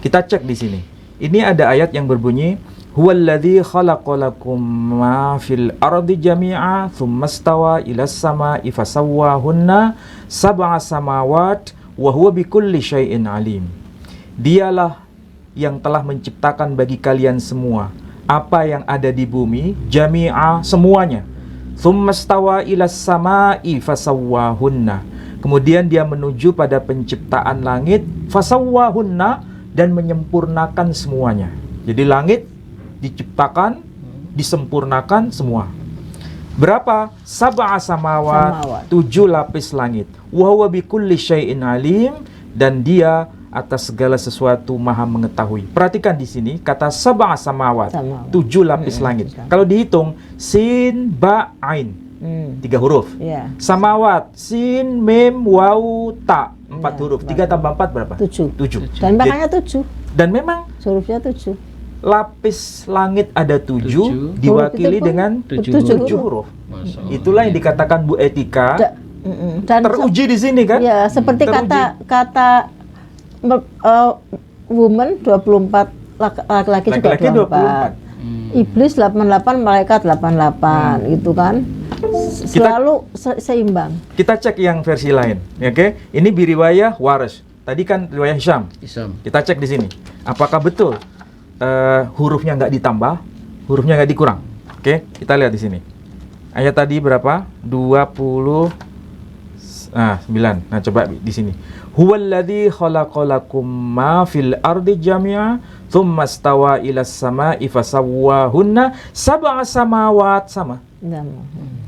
C: Kita cek di sini. Ini ada ayat yang berbunyi, huwallazi khalaqalakum ma fil ardi jami'a tsumma stawa ilas sama'i fasawwahunna sab'a samawat wa huwa bikulli syai'in alim. Dialah yang telah menciptakan bagi kalian semua apa yang ada di bumi, jami'a, semuanya. Tsumma stawa ilas sama'i fasawwahunna. Kemudian dia menuju pada penciptaan langit, fasawwahunna, dan menyempurnakan semuanya. Jadi langit diciptakan, disempurnakan semua. Berapa? Sab'a samawat, 7 lapis langit. Wa huwa bikulli syai'in alim, dan dia atas segala sesuatu maha mengetahui. Perhatikan di sini kata sab'a samawat, 7 lapis langit. Kalau dihitung sin, ba, ain, 3 huruf. Samawat, sin, mim, waw, ta, 4 huruf. 3 tambah 4 berapa? 7.
B: Dan makanya 7.
C: Dan memang
B: hurufnya 7.
C: Lapis langit ada 7, diwakili dengan 7 huruf. Itulah yang dikatakan Bu Etika. Dan teruji di sini kan?
B: Ya, seperti kata woman 24, laki-laki juga 24. Iblis 88, malaikat 88, gitu kan? Selalu seimbang.
C: Kita cek yang versi lain, oke? Ini biriwayah Waras. Tadi kan riwayah Hisham. Kita cek di sini. Apakah betul hurufnya nggak ditambah, hurufnya nggak dikurang? Oke, kita lihat di sini. Ayat tadi berapa? 20 9. Nah, coba di sini. Huwallazi khalaqalakum ma fil ardi jami'a tsumma stawa ilas sama'i fasawwahunna sab'a samawat. Sama.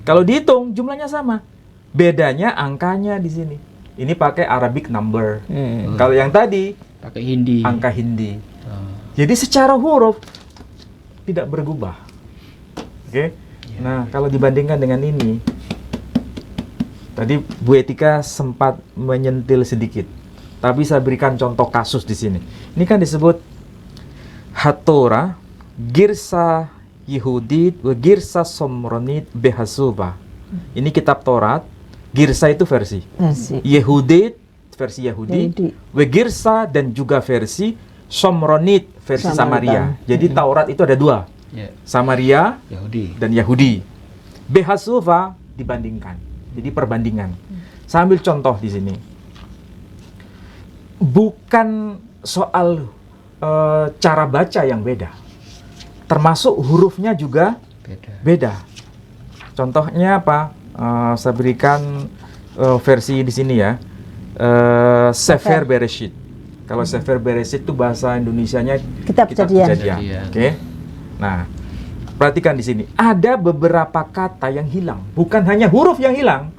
C: Kalau dihitung jumlahnya sama. Bedanya angkanya di sini. Ini pakai Arabic number. Kalau yang tadi
A: pakai Hindi.
C: Angka Hindi. Jadi secara huruf tidak berubah. Oke. Nah, kalau dibandingkan dengan ini, tadi Bu Etika sempat menyentil sedikit. Tapi saya berikan contoh kasus di sini. Ini kan disebut Hatora, Girsa Yehudit, Girsa Somronit Behasuba. Ini kitab Taurat. Girsa itu versi. Yehudit versi Yahudi. Girsa dan juga versi Somronit versi Samaria. Jadi Taurat itu ada 2. Samaria
A: Yahudi
C: dan Yahudi. Behasuba dibandingkan. Jadi perbandingan. Saya ambil contoh di sini. Bukan soal cara baca yang beda. Termasuk hurufnya juga beda. Contohnya apa? Saya berikan versi di sini ya. Sefer Bereshit. Kalau Sefer Bereshit itu bahasa Indonesianya
B: Kitab Kejadian.
C: Oke. Nah, perhatikan di sini. Ada beberapa kata yang hilang. Bukan hanya huruf yang hilang,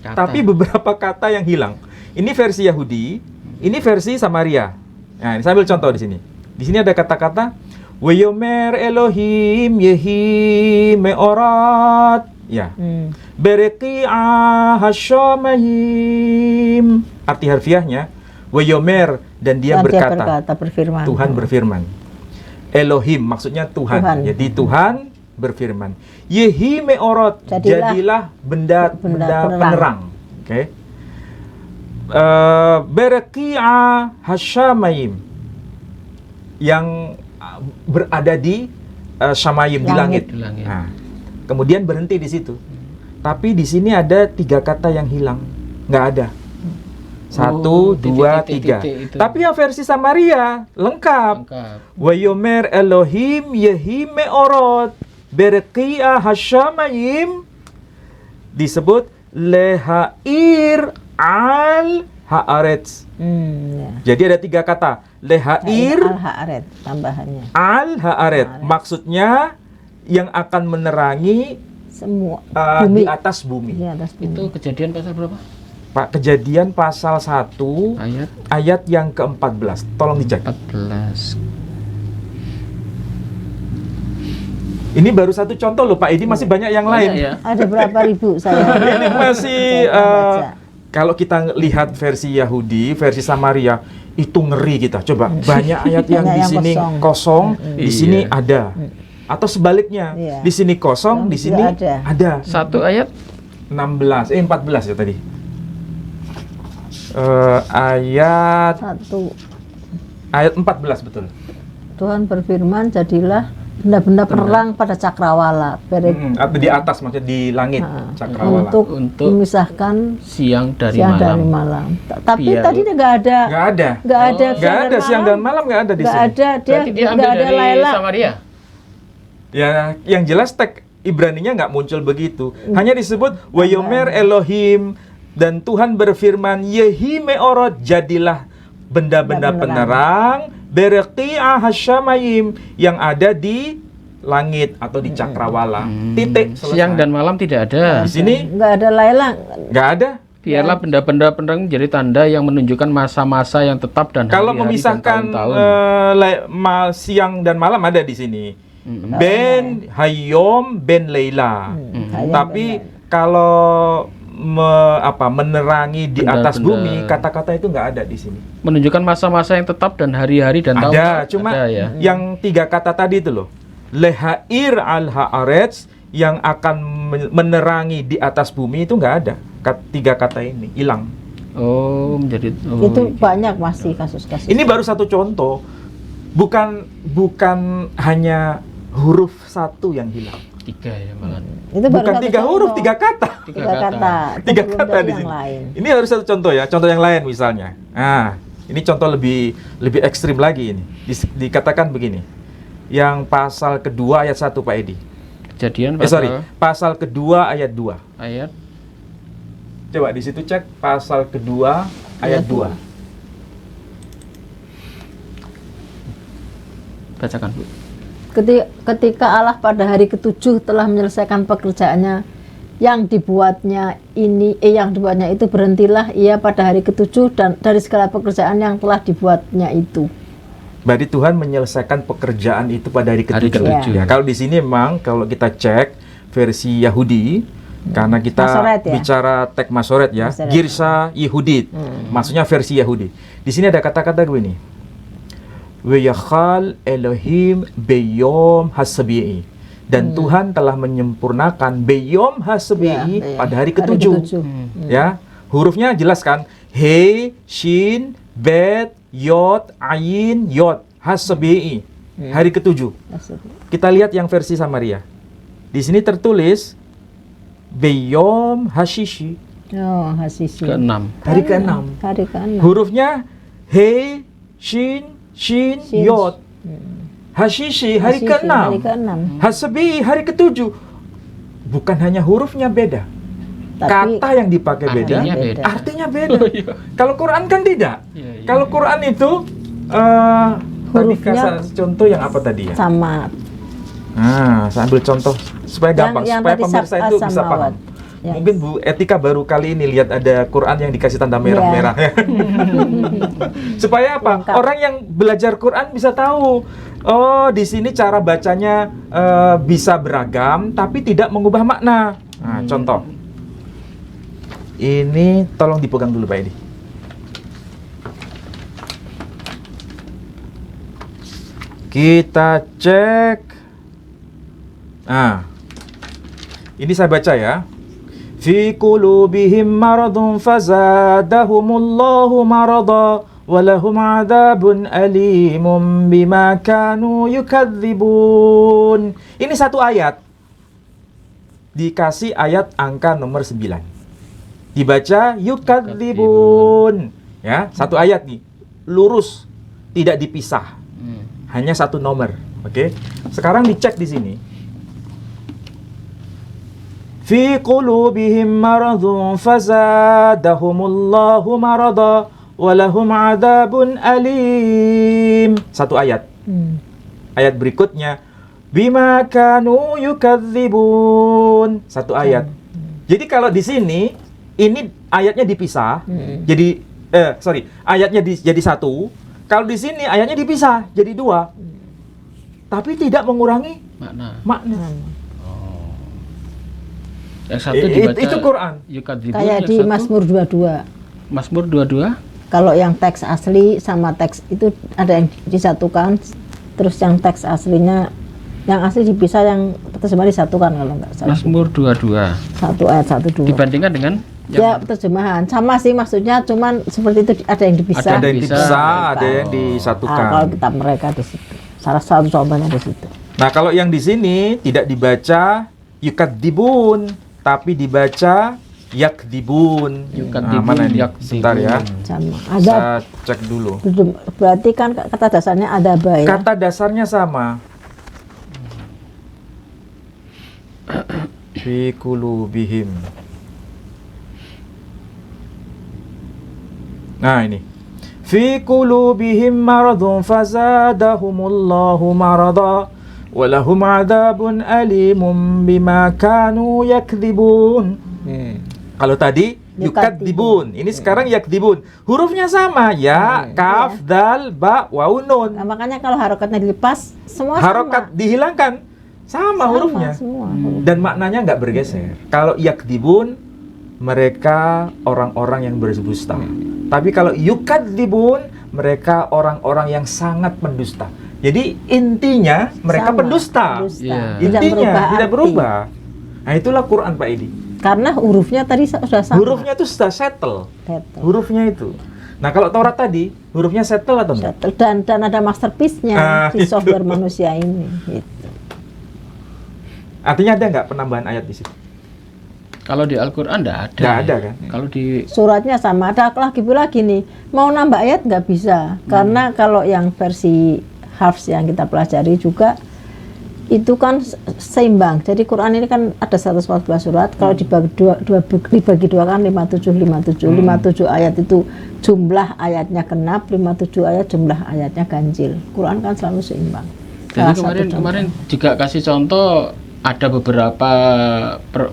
C: tapi beberapa kata yang hilang. Ini versi Yahudi, ini versi Samaria. Nah, ini saya ambil contoh di sini. Di sini ada kata-kata Wayomer Elohim Yehi Meorat. Ya. Bereki'ah Hashamayim. Arti harfiahnya Wayomer dan dia berkata,
B: berfirman.
C: Tuhan berfirman. Elohim maksudnya Tuhan. Jadi Tuhan berfirman. Yehi meorot, jadilah benda penerang. Oke. Bereki'ah Hashamayim, yang berada di Shamayim, di langit. Nah, kemudian berhenti di situ. Tapi di sini ada 3 kata yang hilang, nggak ada. 1, 2, 3. Tapi yang versi Samaria lengkap. Wayomer Elohim Yehi Meorot Bereki'ah Hashamayim, disebut Lehair Al Haaretz. Jadi ada 3 kata. Lehair
B: Al Haaret, tambahannya.
C: Al Haaret. Maksudnya yang akan menerangi
B: semua
C: di atas bumi.
A: Itu Kejadian pasal berapa?
C: Pak, Kejadian pasal 1 ayat yang ke-14. Tolong dicek.
A: 14.
C: Ini baru satu contoh loh Pak Edi, masih banyak yang lain.
A: Ya.
B: Ada berapa ribu saya.
C: Ini masih kalau kita lihat versi Yahudi, versi Samaria, itu ngeri kita. Coba banyak ayat yang di sini kosong, di sini ada. Atau sebaliknya, di sini kosong, di sini ada.
A: 1 ayat
C: 14 ya tadi. Ayat 14 betul.
B: Tuhan berfirman, jadilah benda-benda perang pada cakrawala.
C: Atau di atas, maksudnya di langit, cakrawala.
B: Untuk memisahkan
A: siang dari
B: malam. Tapi tadi nggak ada. Nggak ada
C: siang dan malam, nggak ada di sini.
B: Nggak ada. Dia nggak ada Laila.
A: Samaria.
C: Ya, yang jelas teks Ibraninya nggak muncul begitu. Hanya disebut Wayomer Elohim, dan Tuhan berfirman Yehi Meorot, jadilah benda-benda penerang Bereki'ah Hashamayim, yang ada di langit atau di cakrawala. Titik. Selesai.
A: Siang dan malam tidak ada.
C: Di sini
B: nggak ada Laila.
C: Nggak ada.
A: Biarlah benda-benda penerang menjadi tanda yang menunjukkan masa-masa yang tetap dan
C: kalau
A: hari-hari
C: memisahkan
A: dan tahun-tahun.
C: siang dan malam ada di sini. Ben Hayom Ben Leila. Tapi kalau menerangi di atas bumi, kata-kata itu nggak ada di sini.
A: Menunjukkan masa-masa yang tetap dan hari-hari dan tahun.
C: Ada, cuma
A: ya.
C: Yang 3 kata tadi itu loh. Lehair al haaretz, yang akan menerangi di atas bumi, itu nggak ada. 3 kata ini hilang.
B: Itu banyak masih kasus-kasus.
C: Ini baru satu contoh. Bukan hanya huruf 1 yang hilang.
A: 3 ya malah.
B: Itu
C: bukan 3 huruf, 3 kata.
B: 3
C: kata di sini. Ini harus satu contoh ya. Contoh yang lain misalnya. Nah, ini contoh lebih ekstrim lagi ini. Dikatakan begini. Yang pasal kedua ayat 1 Pak Edi.
A: Kejadian
C: pasal kedua ayat 2.
A: Ayat
C: Coba di situ cek pasal kedua ayat 2.
A: Bacakan, Bu.
B: Ketika Allah pada hari ke-7 telah menyelesaikan pekerjaannya yang dibuatnya itu, berhentilah ia pada hari ke-7 dan dari segala pekerjaan yang telah dibuatnya itu.
C: Berarti Tuhan menyelesaikan pekerjaan itu pada hari ke-7.
A: ke-7.
C: Ya, kalau di sini memang kalau kita cek versi Yahudi, karena kita
B: Masoret, ya?
C: bicara teks Masoret ya,
B: Masoret.
C: Girsa Yehudit, maksudnya versi Yahudi. Di sini ada kata-kata begini, Wayakhal Elohim beyom hasabi'i, dan Tuhan telah menyempurnakan beyom hasabi'i
B: Ya,
C: pada hari ke-7. Ya, hurufnya jelas kan? He, Shin, Bet, Yod, Ain, Yod, hasabi'i, hari ke-7. Kita lihat yang versi Samaria. Di sini tertulis beyom hashishi,
B: Oh, hasisi.
A: Ke-6.
C: hari ke-6.
B: Hari ke-6.
C: Hurufnya He, Shin, Shin,
B: Shin.
C: Yod. Hashishi hari
B: Hasisi,
C: ke-6.
B: hari ke-6.
C: Hasabi hari ke-7. Bukan hanya hurufnya beda,
B: Tapi
C: kata yang dipakai beda,
A: artinya beda.
C: artinya beda. Kalau Quran kan tidak.
A: Iya, iya.
C: Kalau Quran itu tadi
B: Hurufnya
C: kasih contoh yang apa tadi ya?
B: sama.
C: Nah, saya ambil contoh supaya gampang,
B: yang
C: supaya
B: tadi
C: pemirsa itu bisa
B: samawat.
C: paham.
B: Ya.
C: Mungkin Bu Etika baru kali ini lihat ada Quran yang dikasih tanda merah-merah. Supaya apa?
B: Lengkap.
C: Orang yang belajar Quran bisa tahu. Oh, di sini cara bacanya bisa beragam, tapi tidak mengubah makna. Nah, contoh. Ini tolong dipegang dulu Pak Edi. Kita cek. Nah, ini saya baca ya. Fi qulubihim maradun fazadahumullahu marada walahum adabun alimun bima kanu yukadzibun. Ini satu ayat. Dikasih ayat angka nomor 9. Dibaca yukadzibun. Ya, satu ayat nih. Lurus, tidak dipisah. Hanya satu nomor. Oke. Sekarang dicek di sini. Fi qulubihim maradun fazadahumullahu marada walahum adabun alim. Satu ayat. Ayat berikutnya bima kanu yukadzibun. Satu ayat. Jadi kalau di sini ini ayatnya dipisah. Jadi ayatnya jadi satu. Kalau di sini ayatnya dipisah jadi dua. Tapi tidak mengurangi makna.
A: Yang satu dibaca
C: itu Quran.
A: yukadzibun,
B: Kayak
A: yang
B: di
A: satu
B: Mazmur 22.
A: Mazmur 22.
B: Kalau yang teks asli sama teks itu ada yang disatukan, terus yang teks aslinya, yang asli dipisah, yang terjemahan disatukan kalau nggak salah.
A: Mazmur 22.
B: Satu ayat 1-2.
A: Dibandingkan dengan
B: Ya, terjemahan sama sih, maksudnya cuman seperti itu, ada yang dipisah.
C: Ada yang dipisah, ada yang
B: kalau
C: disatukan.
B: kitab mereka di situ. Salah satu contohnya di situ.
C: Nah, kalau yang di sini tidak dibaca yukadzibun, tapi dibaca yakdzibun.
A: Yukadzibun,
C: Mana ini?
A: yakdzibun.
C: Sebentar ya.
B: Sama. Ada
C: Saya cek dulu.
B: berarti kan kata dasarnya ada ya.
C: Kata dasarnya sama. Fi qulubihim. Nah, ini. Fi qulubihim maradun fazadahumullahu marada walahum adabun alimun bima kanu yakdzibun. Kalau tadi yukadzibun, ini sekarang yakdzibun. Hurufnya sama ya, kaf, dal, ba, waw, nun.
B: Nah, makanya kalau harokatnya dilepas, semua
C: Harokat dihilangkan, sama hurufnya.
B: Semua.
C: Dan maknanya nggak bergeser. Kalau yakdzibun, mereka orang-orang yang berdusta. Tapi kalau yukadzibun, mereka orang-orang yang sangat pendusta. Jadi intinya mereka
B: Sama,
C: pendusta.
A: Iya.
C: Intinya tidak
B: arti.
C: berubah. Nah, itulah Quran Pak Edi.
B: Karena hurufnya tadi sudah sama.
C: Hurufnya itu sudah settle.
B: Settle.
C: Hurufnya itu. Nah, kalau Taurat tadi, hurufnya settle atau enggak?
B: Settle. Dan ada masterpiece-nya di
C: itu.
B: software manusia ini. Gitu.
C: Artinya ada nggak penambahan ayat di situ?
A: Kalau di Al-Qur'an enggak ada.
C: Nggak ada kan?
A: Kalau di
B: Suratnya sama. Ada lagi pula gini, mau nambah ayat nggak bisa. Karena kalau yang versi Hafs yang kita pelajari juga, itu kan seimbang. Jadi Quran ini kan ada 114 surat. Kalau dibagi dua kan 57. 57 ayat itu jumlah ayatnya genap, 57 ayat jumlah ayatnya ganjil. Quran kan selalu seimbang.
A: Jadi kemarin juga kasih contoh ada beberapa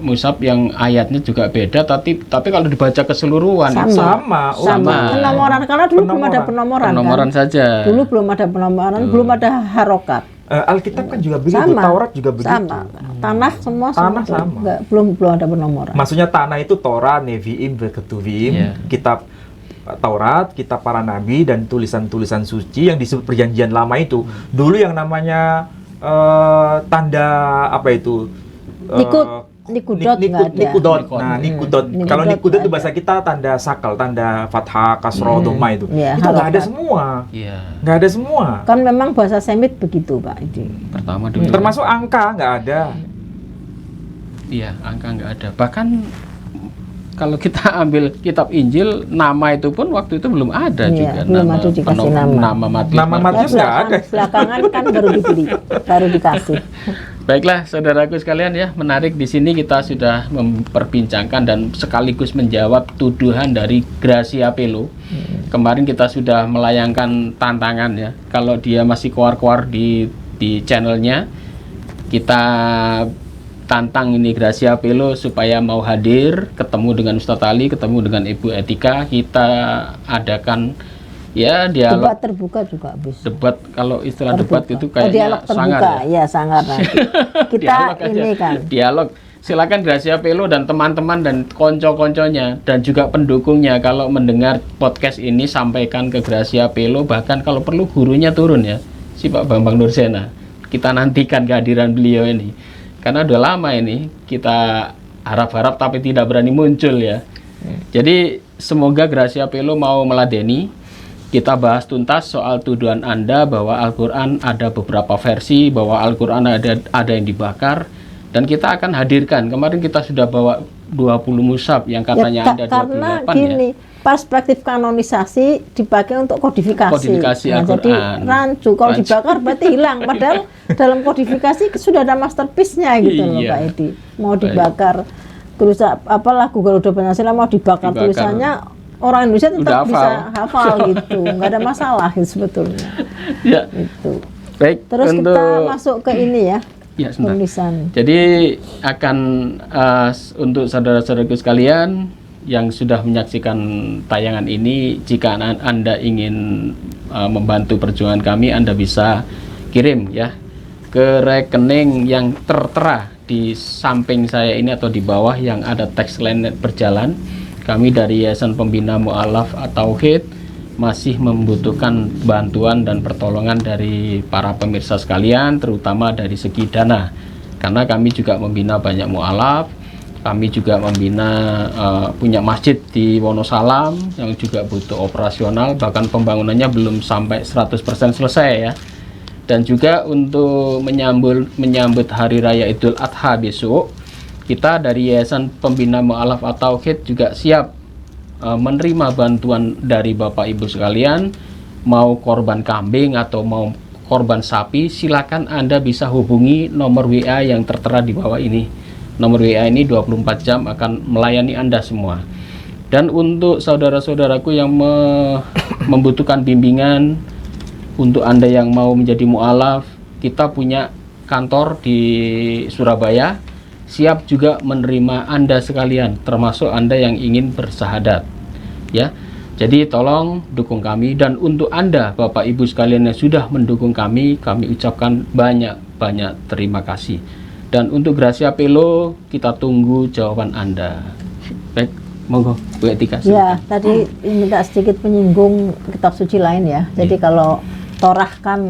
A: mushaf yang ayatnya juga beda, tapi kalau dibaca keseluruhan
B: sama. Penomoran, karena dulu belum ada penomoran kan?
A: Saja.
B: Dulu belum ada penomoran, belum ada harokat.
C: Alkitab kan juga begitu, Taurat juga begitu.
B: Sama. Tanah semua
C: sama.
B: Enggak, belum ada penomoran.
C: Maksudnya tanah itu Torah, Nevi'im, Ketuvim, kitab Taurat, kitab para nabi, dan tulisan-tulisan suci yang disebut perjanjian lama itu. Dulu yang namanya tanda apa itu?
B: Nikudot.
C: Nah, nikudot. Kalau nikudot itu bahasa kita tanda sakal, tanda fathah, kasroh, dhamma itu.
B: Ya,
C: itu nggak ada semua. Nggak ada semua.
B: Kan memang bahasa Semit begitu, Pak.
A: Pertama dulu.
C: Termasuk angka nggak ada.
A: Iya, angka nggak ada. Bahkan kalau kita ambil kitab Injil, nama itu pun waktu itu belum ada juga.
B: Belum ada dikasih nama.
C: Nama Matius nggak ada.
B: Belakangan kan baru dibeli, baru dikasih.
A: Baiklah, saudaraku sekalian ya, menarik di sini kita sudah memperbincangkan dan sekaligus menjawab tuduhan dari Gracia Pelo. Kemarin kita sudah melayangkan tantangan ya, kalau dia masih keluar-keluar di channelnya, kita tantang ini Gracia Pelo supaya mau hadir, ketemu dengan Ustadz Ali, ketemu dengan Ibu Etika, kita adakan ya dialog
B: debat terbuka juga bisa.
A: Debat, kalau istilah debat itu kayaknya
B: dialog terbuka, ya sangat nanti. Kita ini kan
A: dialog. Silakan Gracia Pelo dan teman-teman dan konco-konconya dan juga pendukungnya kalau mendengar podcast ini sampaikan ke Gracia Pelo, bahkan kalau perlu gurunya turun ya, si Pak Bambang Nursena. Kita nantikan kehadiran beliau ini. Karena udah lama ini kita harap-harap tapi tidak berani muncul ya. Jadi semoga Gracia Pelo mau meladeni. Kita bahas tuntas soal tuduhan Anda bahwa Al-Quran ada beberapa versi, bahwa Al-Quran ada yang dibakar, dan kita akan hadirkan. Kemarin kita sudah bawa 20 mushaf yang katanya ada 28
B: karena gini, perspektif kanonisasi dipakai untuk kodifikasi.
A: Nah,
B: jadi rancu, kalau dibakar berarti hilang. Padahal dalam kodifikasi sudah ada masterpiece-nya gitu loh Pak Edi. Mau dibakar, lagu Garuda Pancasila mau dibakar. Tulisannya orang Indonesia tetap bisa hafal gitu, nggak ada masalah gitu sebetulnya.
A: Ya.
B: Itu.
A: Baik.
B: Terus kita masuk ke ini ya. Tulisan.
A: Jadi akan untuk saudara-saudaraku sekalian yang sudah menyaksikan tayangan ini, jika Anda ingin membantu perjuangan kami, Anda bisa kirim ya ke rekening yang tertera di samping saya ini atau di bawah yang ada teks lain berjalan. Kami dari Yayasan Pembina Mu'alaf at-Tauhid masih membutuhkan bantuan dan pertolongan dari para pemirsa sekalian, terutama dari segi dana. Karena kami juga membina banyak mu'alaf, kami juga membina punya masjid di Wonosalam yang juga butuh operasional, bahkan pembangunannya belum sampai 100% selesai ya. Dan juga untuk menyambut Hari Raya Idul Adha besok, kita dari Yayasan Pembina Mu'alaf at-Tauhid juga siap menerima bantuan dari Bapak Ibu sekalian, mau korban kambing atau mau korban sapi, silakan Anda bisa hubungi nomor WA yang tertera di bawah ini. Nomor WA ini 24 jam akan melayani Anda semua. Dan untuk saudara-saudaraku yang membutuhkan bimbingan, untuk Anda yang mau menjadi mu'alaf, kita punya kantor di Surabaya, siap juga menerima Anda sekalian, termasuk Anda yang ingin bersahadat ya. Jadi tolong dukung kami, dan untuk Anda Bapak Ibu sekalian yang sudah mendukung kami ucapkan banyak terima kasih. Dan untuk Gracia Pelo, kita tunggu jawaban Anda. Baik, monggo Bu Etika.
B: Ya, tadi minta sedikit menyinggung kitab suci lain ya. Jadi kalau Torah kan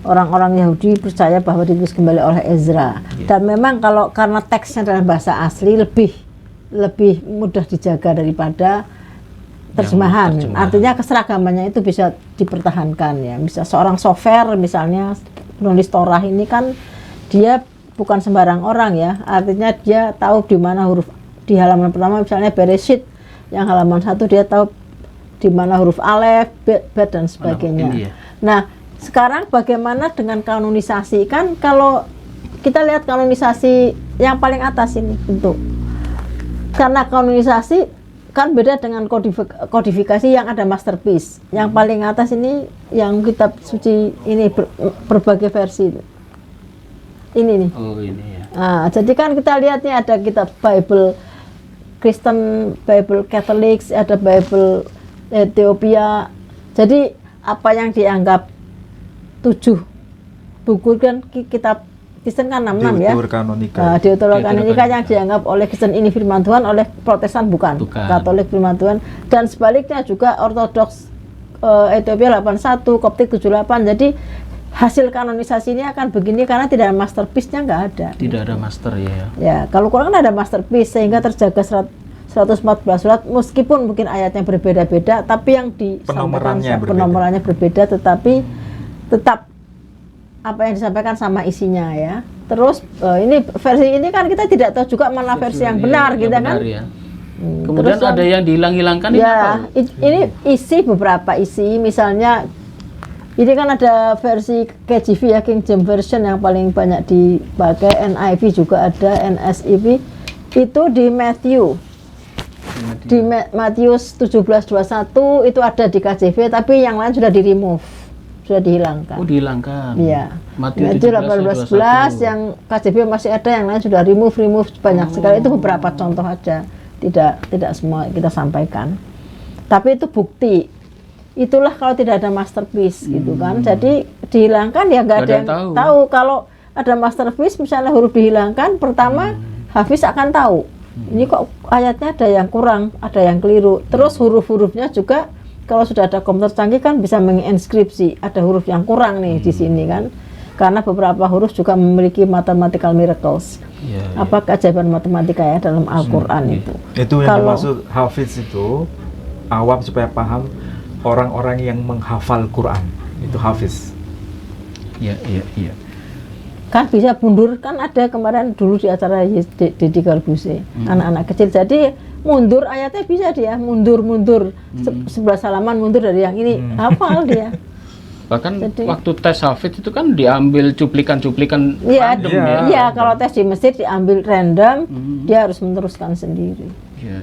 B: orang-orang Yahudi percaya bahwa ditulis kembali oleh Ezra. Dan memang kalau karena teksnya dalam bahasa asli lebih mudah dijaga daripada terjemahan. Artinya keseragamannya itu bisa dipertahankan ya. Bisa seorang sofer misalnya penulis Torah ini kan dia bukan sembarang orang ya. Artinya dia tahu di mana huruf di halaman pertama misalnya Bereshit, yang halaman 1 dia tahu di mana huruf alef, bet dan sebagainya. Nah, sekarang bagaimana dengan kanonisasi? Kan kalau kita lihat kanonisasi yang paling atas ini bentuk. Karena kanonisasi kan beda dengan kodifikasi yang ada masterpiece. Yang paling atas ini yang kitab suci ini berbagai versi. Ini nih.
A: Oh, ini ya.
B: Nah, jadi kan kita lihat nih ada kitab Bible Kristen, Bible Catholic, ada Bible Ethiopia. Jadi apa yang dianggap 7 buku kan kitab Kristen kan 66 ya. Deuterokanonika yang dianggap oleh Kristen ini firman Tuhan, oleh Protestan bukan. Katolik firman Tuhan, dan sebaliknya juga Ortodoks Ethiopia 81, Koptik 78. Jadi hasil kanonisasi ini akan begini karena tidak ada masterpiece-nya, nggak ada.
A: Tidak ada master ya.
B: Ya, kalau Quran ada masterpiece sehingga terjaga 114 surat meskipun mungkin ayatnya berbeda-beda, tapi yang disampaikan penomorannya berbeda, tetapi tetap apa yang disampaikan sama isinya ya. Terus ini versi ini kan kita tidak tahu juga mana versi yang benar gitu kan.
A: Ya. Kemudian terus ada yang dihilang-hilangkan
B: ya, ini isi beberapa isi, misalnya ini kan ada versi KJV ya, King James Version yang paling banyak dipakai, NIV juga ada, NSIV itu di Matthew. Di Matius 17:21 itu ada di KJV, tapi yang lain sudah di-remove, sudah dihilangkan.
A: Oh, dihilangkan.
B: Iya.
A: Matius
B: 18:11 yang KJV masih ada, yang lain sudah remove banyak sekali. Itu beberapa contoh aja. Tidak semua kita sampaikan. Tapi itu bukti. Itulah kalau tidak ada masterpiece gitu kan. Jadi dihilangkan ya nggak ada yang tahu. Kalau ada masterpiece misalnya huruf dihilangkan, pertama Hafiz akan tahu. Ini kok ayatnya ada yang kurang, ada yang keliru. Terus huruf-hurufnya juga kalau sudah ada komputer canggih kan bisa menginskripsi ada huruf yang kurang nih di sini kan. Karena beberapa huruf juga memiliki mathematical miracles. Apa keajaiban matematika ya dalam Al-Qur'an itu.
C: Itu yang dimaksud Hafiz itu awam supaya paham. Orang-orang yang menghafal Quran itu Hafiz.
A: Iya.
B: Kan bisa mundur, kan ada kemarin dulu di acara Deddy Galbuse, anak-anak kecil. Jadi mundur ayatnya bisa dia mundur 11 halaman mundur dari yang ini, hafal dia.
A: Bahkan waktu tes Hafiz itu kan diambil cuplikan-cuplikan random ya.
B: Iya, kalau tes di Mesir diambil random, dia harus meneruskan sendiri.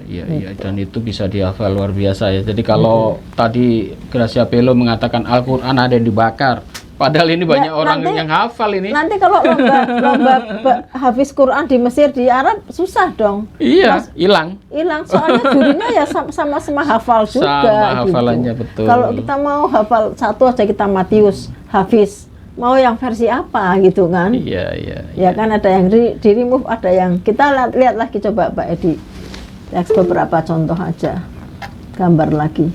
A: Iya, dan itu bisa dihafal luar biasa ya. Jadi kalau tadi Gracia Pelo mengatakan Al-Quran ada yang dibakar, padahal ini banyak orang yang hafal ini.
B: Nanti kalau lomba Hafiz Quran di Mesir, di Arab susah dong.
A: Iya, hilang.
B: Soalnya jurinya ya sama-sama hafal juga.
A: Sama hafalannya gitu. Betul.
B: Kalau kita mau hafal satu aja kita Matius, Hafiz. Mau yang versi apa gitu kan?
A: Iya.
B: Ya kan ada yang di remove, ada yang kita lihat lagi, coba Pak Edi. Beberapa contoh aja, gambar lagi.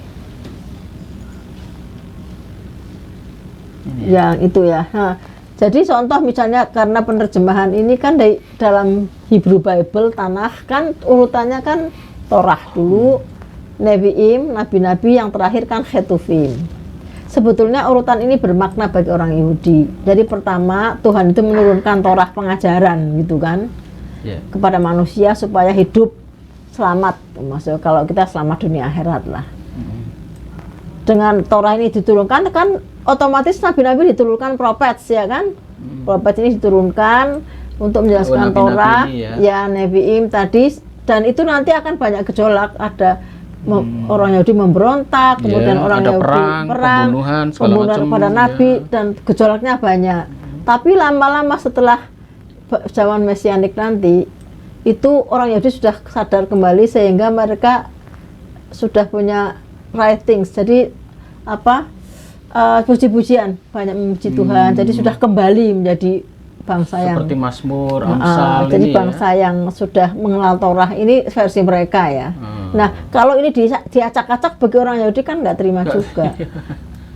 B: Yang itu ya. Nah, jadi contoh misalnya karena penerjemahan ini kan dalam Hebrew Bible Tanakh kan urutannya kan Torah dulu, Nevi'im, nabi-nabi, yang terakhir kan Ketuvim. Sebetulnya urutan ini bermakna bagi orang Yahudi. Jadi pertama Tuhan itu menurunkan Torah pengajaran gitu kan, kepada manusia supaya hidup selamat, maksudnya kalau kita selamat dunia akhirat lah. Dengan Torah ini diturunkan kan otomatis nabi-nabi diturunkan prophets ya kan. Prophet ini diturunkan untuk menjelaskan Torah ya Nevi'im tadi, dan itu nanti akan banyak gejolak, ada orang Yahudi memberontak, kemudian orang Yahudi perang, pembunuhan pada nabi, dan gejolaknya banyak. Tapi lama-lama setelah zaman mesianik nanti itu orang Yahudi sudah sadar kembali sehingga mereka sudah punya writings, jadi puji-pujian, banyak memuji Tuhan, jadi sudah kembali menjadi bangsa yang
A: seperti Mazmur, Amsal
B: jadi bangsa yang sudah mengenal Torah, ini versi mereka ya. Nah kalau ini diacak-acak bagi orang Yahudi kan nggak terima juga.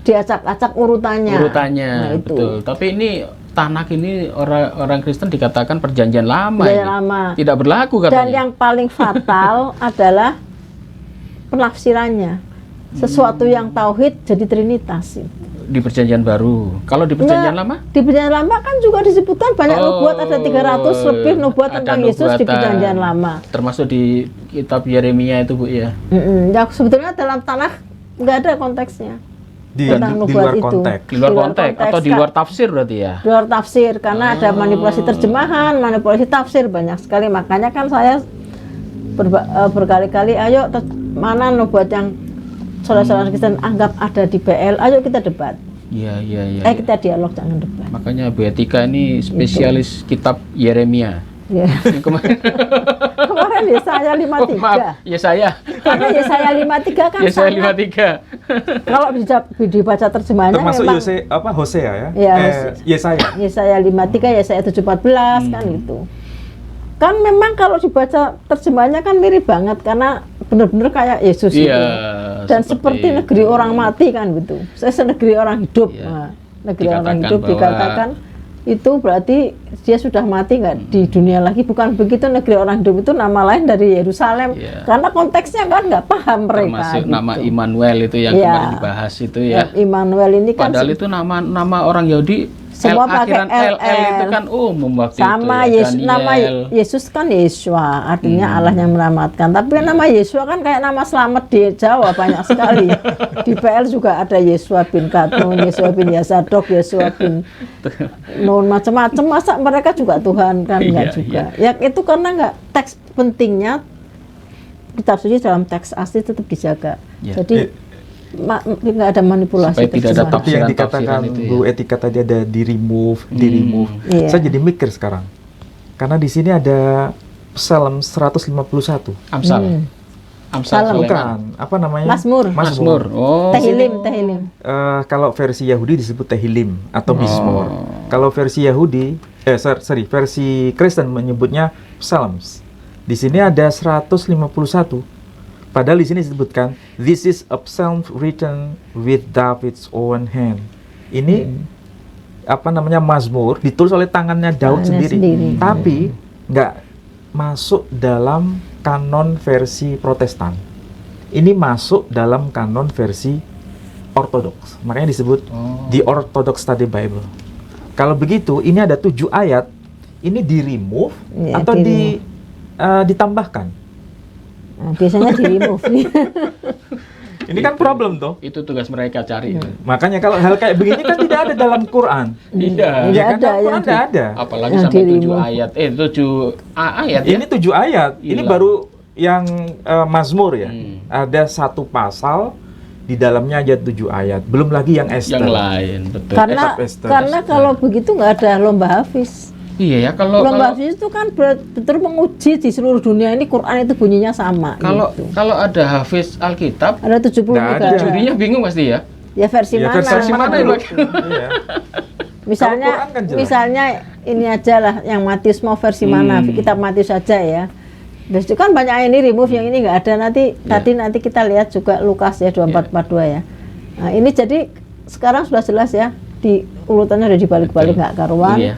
B: Diacak-acak urutannya. Nah, itu.
A: Betul. Tapi ini Tanakh ini orang Kristen dikatakan perjanjian lama. Tidak berlaku katanya.
B: Dan yang paling fatal adalah penafsirannya. Sesuatu yang tauhid jadi trinitas.
A: Di perjanjian baru. Kalau di perjanjian lama?
B: Di perjanjian lama kan juga disebutkan banyak nubuat, ada 300 lebih nubuat tentang Yesus di perjanjian lama.
A: Termasuk di kitab Yeremia itu Bu ya.
B: Ya sebetulnya dalam Tanakh nggak ada konteksnya. tentang
C: di
B: nubuat
C: luar
B: itu.
C: konteks.
A: Di luar konteks atau di luar tafsir berarti ya?
B: Di luar tafsir, karena ada manipulasi terjemahan, manipulasi tafsir banyak sekali. Makanya kan saya berkali-kali, ayo mana nubuat yang saudara-saudara Kristen anggap ada di BL, ayo kita debat.
A: Iya.
B: Kita dialog, jangan debat.
A: Makanya Bu Etika ini spesialis kitab Yeremia.
B: Ya. Kemarin Yesaya 53.
A: Oh, maaf, Yesaya.
B: Karena Yesaya 53 kan
A: Yesaya
B: sangat,
A: 53.
B: kalau dibaca terjemahannya
C: Termasuk
B: memang
C: Hosea ya?
B: Iya,
C: Yesaya.
B: Yesaya 53, Yesaya 7:14 kan gitu. Kan memang kalau dibaca terjemahannya kan mirip banget karena benar-benar kayak Yesus
A: Iya,
B: itu. Dan seperti negeri orang mati kan gitu. Saya negeri orang hidup.
A: Iya.
B: Nah, negeri orang
A: Dikatakan
B: hidup
A: bahwa
B: dikatakan itu berarti dia sudah mati nggak di dunia lagi. Bukan begitu, negeri orang hidup itu nama lain dari Yerusalem.
A: Iya.
B: Karena konteksnya kan nggak paham mereka.
A: Termasuk
B: gitu.
A: nama Immanuel itu yang
B: Iya.
A: kemarin dibahas itu ya.
B: Immanuel ini kan
A: Padahal itu nama orang Yahudi
B: semua pakai
A: akhiran LL itu kan umum waktu
B: sama
A: itu ya.
B: Yesus, nama Yesus kan Yeshua, artinya Allah yang menyelamatkan. Tapi nama Yeshua kan kayak nama selamat di Jawa banyak sekali. Di PL juga ada Yeshua bin Katun, Yeshua bin Yasadok, Yeshua bin Nun, macam-macam. Masa mereka juga Tuhan kan? Enggak
A: Iya,
B: juga. Ya itu karena enggak, teks pentingnya kitab suci dalam teks asli tetap dijaga.
A: Iya.
B: Jadi nggak ada manipulasi
A: Supaya tidak ada
B: terjemahan.
C: Tapi yang dikatakan
A: Tafsiran-tafsiran itu ya.
C: Bu Etika tadi ada di remove.
B: Iya.
C: Saya jadi mikir sekarang. Karena di sini ada Psalm 151.
A: Amsal. Amsal
B: Salam.
A: Sulaiman.
C: Bukan, apa namanya?
B: Mazmur.
A: Mazmur. Oh.
B: Tehillim.
C: Kalau versi Yahudi disebut Tehillim atau Mizmor.
A: Oh.
C: Kalau versi Yahudi, versi Kristen menyebutnya Psalms. Di sini ada 151. Padahal di sini disebutkan, this is a psalm written with David's own hand. Ini apa namanya, Mazmur ditulis oleh tangannya Daud sendiri. Tapi nggak masuk dalam kanon versi Protestan. Ini masuk dalam kanon versi Ortodoks. Makanya disebut the Orthodox Study Bible. Kalau begitu, ini ada 7 ayat. Ini di remove atau ditambahkan.
B: Nah, biasanya di remove.
C: Ini kan problem toh.
A: Itu tugas mereka cari.
C: Makanya kalau hal kayak begini kan tidak ada dalam Quran.
A: Iya.
C: Ya kan,
B: ada
C: dalam Quran tidak ada.
A: Apalagi
B: yang
A: sampai 7
B: dirimu.
A: ayat. 7 ayat ya.
C: Ini 7 ayat. Ini
A: Gila.
C: baru yang Mazmur ya.
A: Hmm.
C: Ada 1 pasal di dalamnya aja 7 ayat. Belum lagi yang Esther.
A: Yang lain, betul.
B: karena
C: Esther.
B: kalau begitu nggak ada lomba hafiz.
A: Iya ya, kalau
B: Lomba hafiz itu kan betul menguji di seluruh dunia ini Quran itu bunyinya sama.
A: kalau
B: gitu.
A: kalau ada hafiz Alkitab,
B: Ada 70
C: Nggak ada.
B: negara.
A: jurinya bingung pasti ya.
B: Ya versi
C: Ya,
B: mana?
C: versi
A: mana yang
C: dulu?
A: pakai?
C: Iya.
B: Misalnya,
C: Kalau Quran kan jelas.
B: misalnya ini aja lah yang Matius mau versi mana? Kitab Matius saja ya. Terus itu kan banyak ini remove, yang ini nggak ada. Nanti kita lihat juga Lukas ya 24:42 ya. Nah ini jadi sekarang sudah jelas ya, di urutannya udah dibalik-balik nggak karuan.
A: Iya.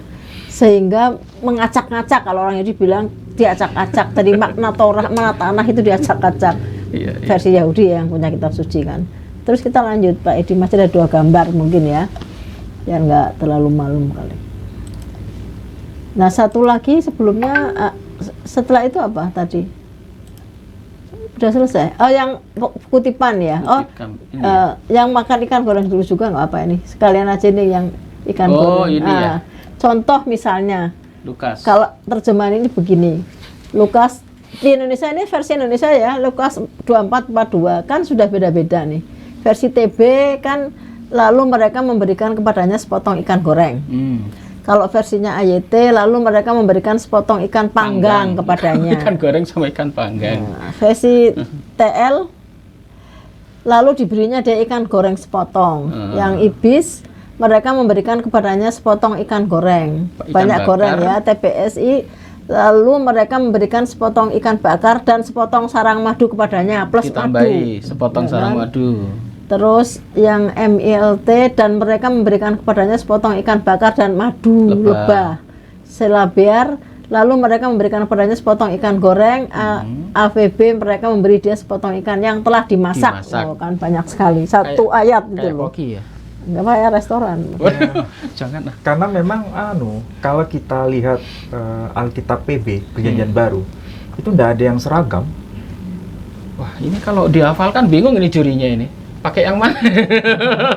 B: Sehingga mengacak-ngacak, kalau orang Yahudi bilang diacak-acak. Tadi makna Torah, makna tanah itu diacak-acak.
A: Iya.
B: Versi Yahudi yang punya kitab suci kan. Terus kita lanjut Pak Edi, masih ada 2 gambar mungkin ya, biar nggak terlalu malum kali. Nah satu lagi sebelumnya, setelah itu apa tadi? Udah selesai? Oh yang kutipan ya? Oh
A: Kutipan, ini
B: yang makan ikan goreng dulu juga nggak apa ini? Sekalian aja nih yang ikan
A: Oh,
B: goreng.
A: ini ya.
B: Contoh misalnya,
A: Lukas.
B: kalau terjemahan ini begini, Lukas di Indonesia ini versi Indonesia ya, Lukas 24:42 kan sudah beda-beda nih. Versi TB kan lalu mereka memberikan kepadanya sepotong ikan goreng. Kalau versinya AYT lalu mereka memberikan sepotong ikan panggang kepadanya.
A: Ikan goreng sama ikan panggang.
B: Nah, versi TL lalu diberinya dia ikan goreng sepotong. Yang IBIS mereka memberikan kepadanya sepotong ikan goreng,
A: Ikan
B: banyak
A: bakar.
B: goreng ya. TPSI lalu mereka memberikan sepotong ikan bakar dan sepotong sarang madu kepadanya plus
A: Ditambahi
B: madu.
A: sepotong
B: Ya
A: sarang
B: kan?
A: madu.
B: Terus yang MILT dan mereka memberikan kepadanya sepotong ikan bakar dan madu lebah. Selabiar lalu mereka memberikan kepadanya sepotong ikan goreng. AVB mereka memberi dia sepotong ikan yang telah dimasak. Oh, kan banyak sekali. Satu ayat gitu
A: Kayak
B: loh.
A: koki ya.
B: Enggak kayak restoran.
A: Jangan lah.
C: Karena memang kalau kita lihat Alkitab PB Perjanjian Baru itu enggak ada yang seragam.
A: Wah, ini kalau dihafalkan bingung ini jurinya ini. pakai yang mana?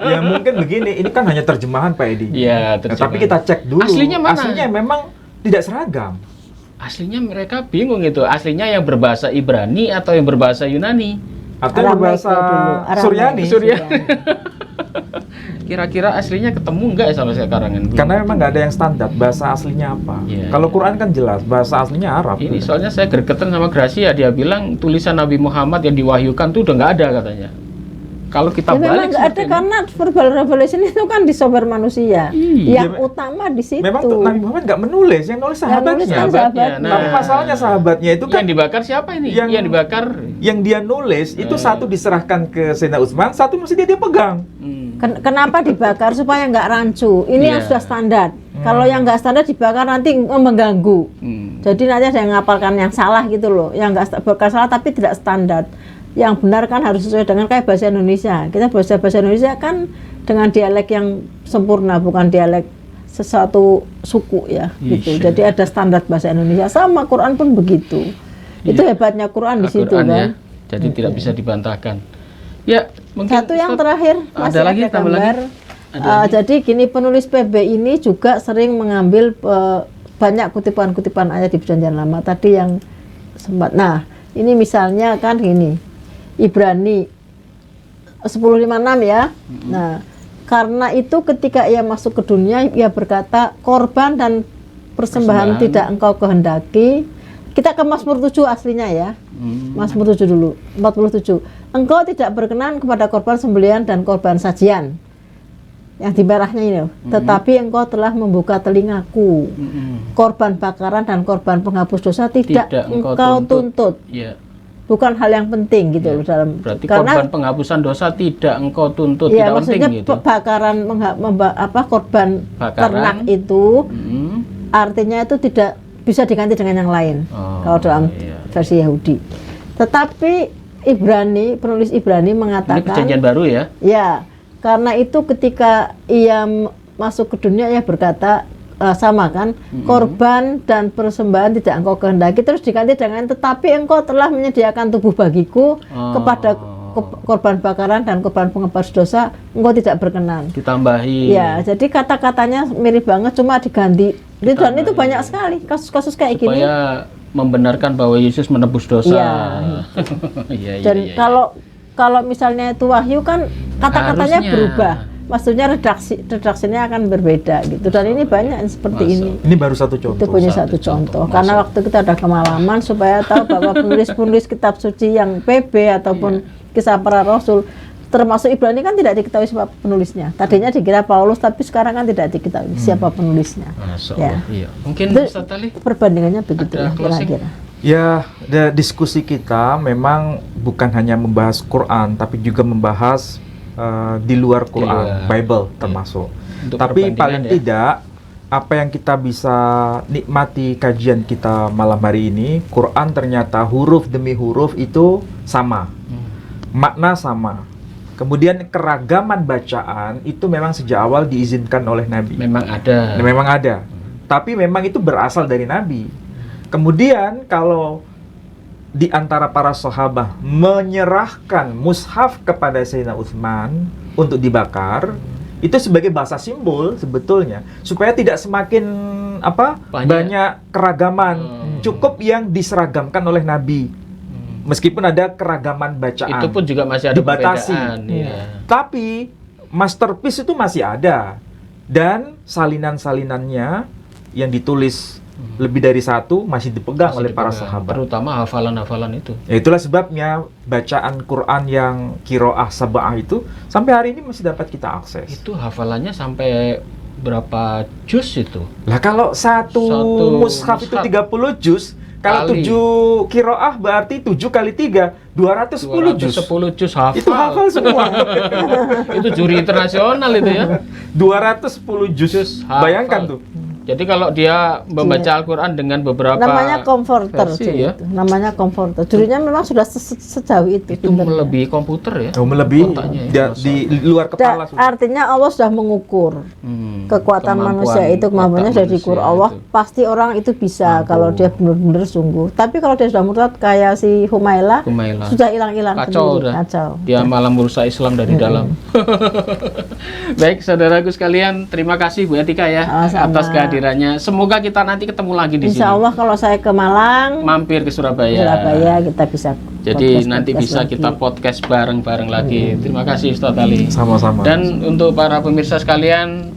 C: Ya mungkin begini, ini kan hanya terjemahan Pak Edi.
A: Iya,
C: Nah, tapi kita cek dulu.
A: Aslinya mana?
C: Aslinya memang tidak seragam.
A: Aslinya mereka bingung itu. Aslinya yang berbahasa Ibrani atau yang berbahasa Yunani?
C: Atau yang
B: Arameik
C: berbahasa
B: dulu, Arameik.
C: Suryani.
A: Suryani. Kira-kira aslinya ketemu nggak ya sampai sekarang ini?
C: Karena memang nggak ada yang standar bahasa aslinya apa.
A: Iya,
C: Kalau
A: iya.
C: Quran kan jelas bahasa aslinya Arab.
A: Ini soalnya saya gregetan sama Gracia, dia bilang tulisan Nabi Muhammad yang diwahyukan tuh udah nggak ada katanya. Kalau kita
B: Ya, memang
A: balik
B: nggak ada
A: seperti ini,
B: karena verbal revelation itu kan di software manusia.
A: Iya.
B: Yang utama di situ.
C: Memang tuh Nabi Muhammad nggak menulis, yang nulis
B: Yang nulis
C: sahabatnya.
B: kan sahabatnya.
C: Tapi masalahnya sahabatnya itu kan
A: yang dibakar siapa ini?
C: yang-
A: Yang dibakar.
C: yang dia nulis itu satu diserahkan ke Sayyidina Utsman, satu mesti dia pegang.
B: Kenapa dibakar supaya nggak rancu? Ini yang
A: Iya.
B: sudah standar. Kalau yang nggak standar dibakar nanti mengganggu. Jadi nanti ada yang ngapalkan yang salah gitu loh. Yang nggak bakal salah tapi tidak standar. Yang benar kan harus sesuai dengan kayak bahasa Indonesia. Kita bahasa Indonesia kan dengan dialek yang sempurna, bukan dialek sesuatu suku ya. Gitu.
A: Iya.
B: Jadi ada standar bahasa Indonesia. Sama Quran pun begitu. Itu
A: Iya.
B: hebatnya Quran di situ
A: Al-Quran
B: kan.
A: ya. Jadi tidak bisa dibantahkan. Ya, mungkin
B: Satu yang
A: Ustaz,
B: terakhir masih
A: ada lagi,
B: ada
A: tambah lagi?
B: gambar.
A: Ada lagi?
B: Jadi gini, penulis PB ini juga sering mengambil banyak kutipan-kutipan ayat di Perjanjian Lama tadi yang sempat. Nah, ini misalnya kan gini, Ibrani 10:56 ya. Nah, karena itu ketika ia masuk ke dunia, ia berkata, korban dan persembahan
A: Persembahan.
B: tidak engkau kehendaki. Kita ke Mazmur 7 aslinya ya. Mazmur 7 dulu, 47. Engkau tidak berkenan kepada korban sembelihan dan korban sajian. Yang di merahnya ini loh. Tetapi engkau telah membuka telingaku. Korban bakaran dan korban penghapus dosa tidak engkau tuntut.
A: Ya.
B: Bukan hal yang penting gitu loh dalam.
A: Berarti korban penghapusan dosa tidak engkau tuntut,
B: ya,
A: tidak penting
B: maksudnya
A: gitu.
B: bakaran korban
A: Bakaran.
B: ternak itu
A: Hmm.
B: artinya itu tidak bisa diganti dengan yang lain.
A: Oh,
B: kalau dalam
A: iya.
B: versi Yahudi. Tetapi penulis Ibrani
A: Ini
B: mengatakan,
A: perjanjian baru ya?
B: ya, karena itu ketika ia masuk ke dunia ia berkata sama kan, korban dan persembahan tidak engkau kehendaki, terus diganti dengan tetapi engkau telah menyediakan tubuh bagiku kepada korban bakaran dan korban penghabis dosa engkau tidak berkenan.
A: Ditambahi.
B: Ya, jadi kata-katanya mirip banget cuma diganti. Dan itu banyak sekali kasus-kasus kayak gini.
A: Supaya membenarkan bahwa Yesus menebus dosa.
B: Iya.
A: Iya, iya,
B: Dan
A: iya, iya.
B: kalau misalnya itu wahyu kan kata-katanya
A: Harusnya.
B: berubah. Maksudnya redaksinya akan berbeda gitu. Dan ini banyak yang seperti
A: Masuk.
B: ini.
C: Ini baru satu contoh.
B: Itu punya
A: Satu
B: satu contoh.
A: contoh.
B: Karena
A: Masuk.
B: waktu kita ada kemalaman supaya tahu bahwa penulis-penulis kitab suci yang PB ataupun kisah para rasul termasuk Ibrani kan tidak diketahui siapa penulisnya. Tadinya dikira Paulus tapi sekarang kan tidak diketahui siapa penulisnya.
A: Masya
B: Ya.
A: Allah, iya. Mungkin
B: Itu
A: Ustaz Ali
B: perbandingannya begitu
A: ada
B: ya
A: closing?
B: kira-kira.
C: Ya, diskusi kita memang bukan hanya membahas Quran, tapi juga membahas di luar Quran,
A: Iya.
C: Bible termasuk.
A: Untuk
C: Tapi
A: perbandingan
C: paling
A: ya.
C: tidak, apa yang kita bisa nikmati kajian kita malam hari ini, Quran ternyata huruf demi huruf itu sama, makna sama. Kemudian keragaman bacaan itu memang sejak awal diizinkan oleh Nabi.
A: memang ada.
C: Memang ada. Tapi memang itu berasal dari Nabi. Kemudian kalau di antara para sahabat menyerahkan mushaf kepada Sayyidina Utsman untuk dibakar, itu sebagai bahasa simbol sebetulnya supaya tidak semakin banyak keragaman. Cukup yang diseragamkan oleh Nabi. Meskipun ada keragaman bacaan.
A: Itu pun juga masih ada
C: dibatasi.
A: perbedaan. Iya.
C: Tapi masterpiece itu masih ada, dan salinan-salinannya yang ditulis lebih dari satu masih dipegang
A: Masih
C: oleh para
A: dipegang,
C: sahabat.
A: terutama hafalan-hafalan itu.
C: Ya, itulah sebabnya bacaan Quran yang Qiraah Sab'ah itu sampai hari ini masih dapat kita akses.
A: Itu hafalannya sampai berapa juz itu?
C: Lah kalau satu mushaf itu 30 juz, kalau
A: Kali.
C: 7 Qiraah berarti 7 kali 3 210 juz.
A: 210 juz hafal.
C: Itu hafal semua.
A: Itu juri internasional itu ya.
C: 210 juz.
A: Hafal.
C: Bayangkan tuh.
A: Jadi kalau dia membaca Al-Quran dengan beberapa
B: namanya komforter,
A: versi, ya?
B: itu. Namanya komforter. Dulunya memang sudah sejauh itu.
A: Itu
B: pinternya.
A: melebihi komputer ya?
C: Oh, melebihi
A: Otaknya ya,
C: di luar kepala.
B: Artinya Allah sudah mengukur kekuatan manusia itu, kemampuannya sudah diukur Allah. Pasti orang itu bisa kalau dia benar-benar sungguh. Tapi kalau dia sudah murtad kayak si Humaila, sudah hilang-hilang
A: kacau,
B: sendiri. Kacau.
A: Dia malah merusak Islam dari dalam. Baik, saudaraku sekalian, terima kasih Bu Etika ya atas kehadirannya. Semoga kita nanti ketemu lagi di sini.
B: Insya Allah kalau saya ke Malang,
A: mampir ke Surabaya.
B: Kita bisa.
A: Jadi nanti bisa lagi. Kita podcast bareng-bareng lagi. Terima kasih Ustaz Ali.
C: Sama-sama.
A: Dan untuk para pemirsa sekalian,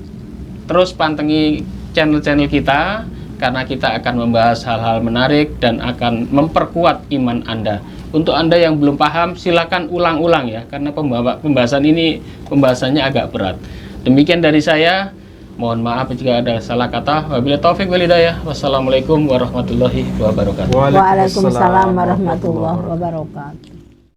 A: terus pantengi channel-channel kita karena kita akan membahas hal-hal menarik dan akan memperkuat iman Anda. Untuk Anda yang belum paham, silakan ulang-ulang ya, karena pembahasan ini pembahasannya agak berat. Demikian dari saya. Mohon maaf jika ada salah kata. Wabillahi taufik wal hidayah. Wassalamualaikum warahmatullahi wabarakatuh.
B: Waalaikumsalam warahmatullahi wabarakatuh.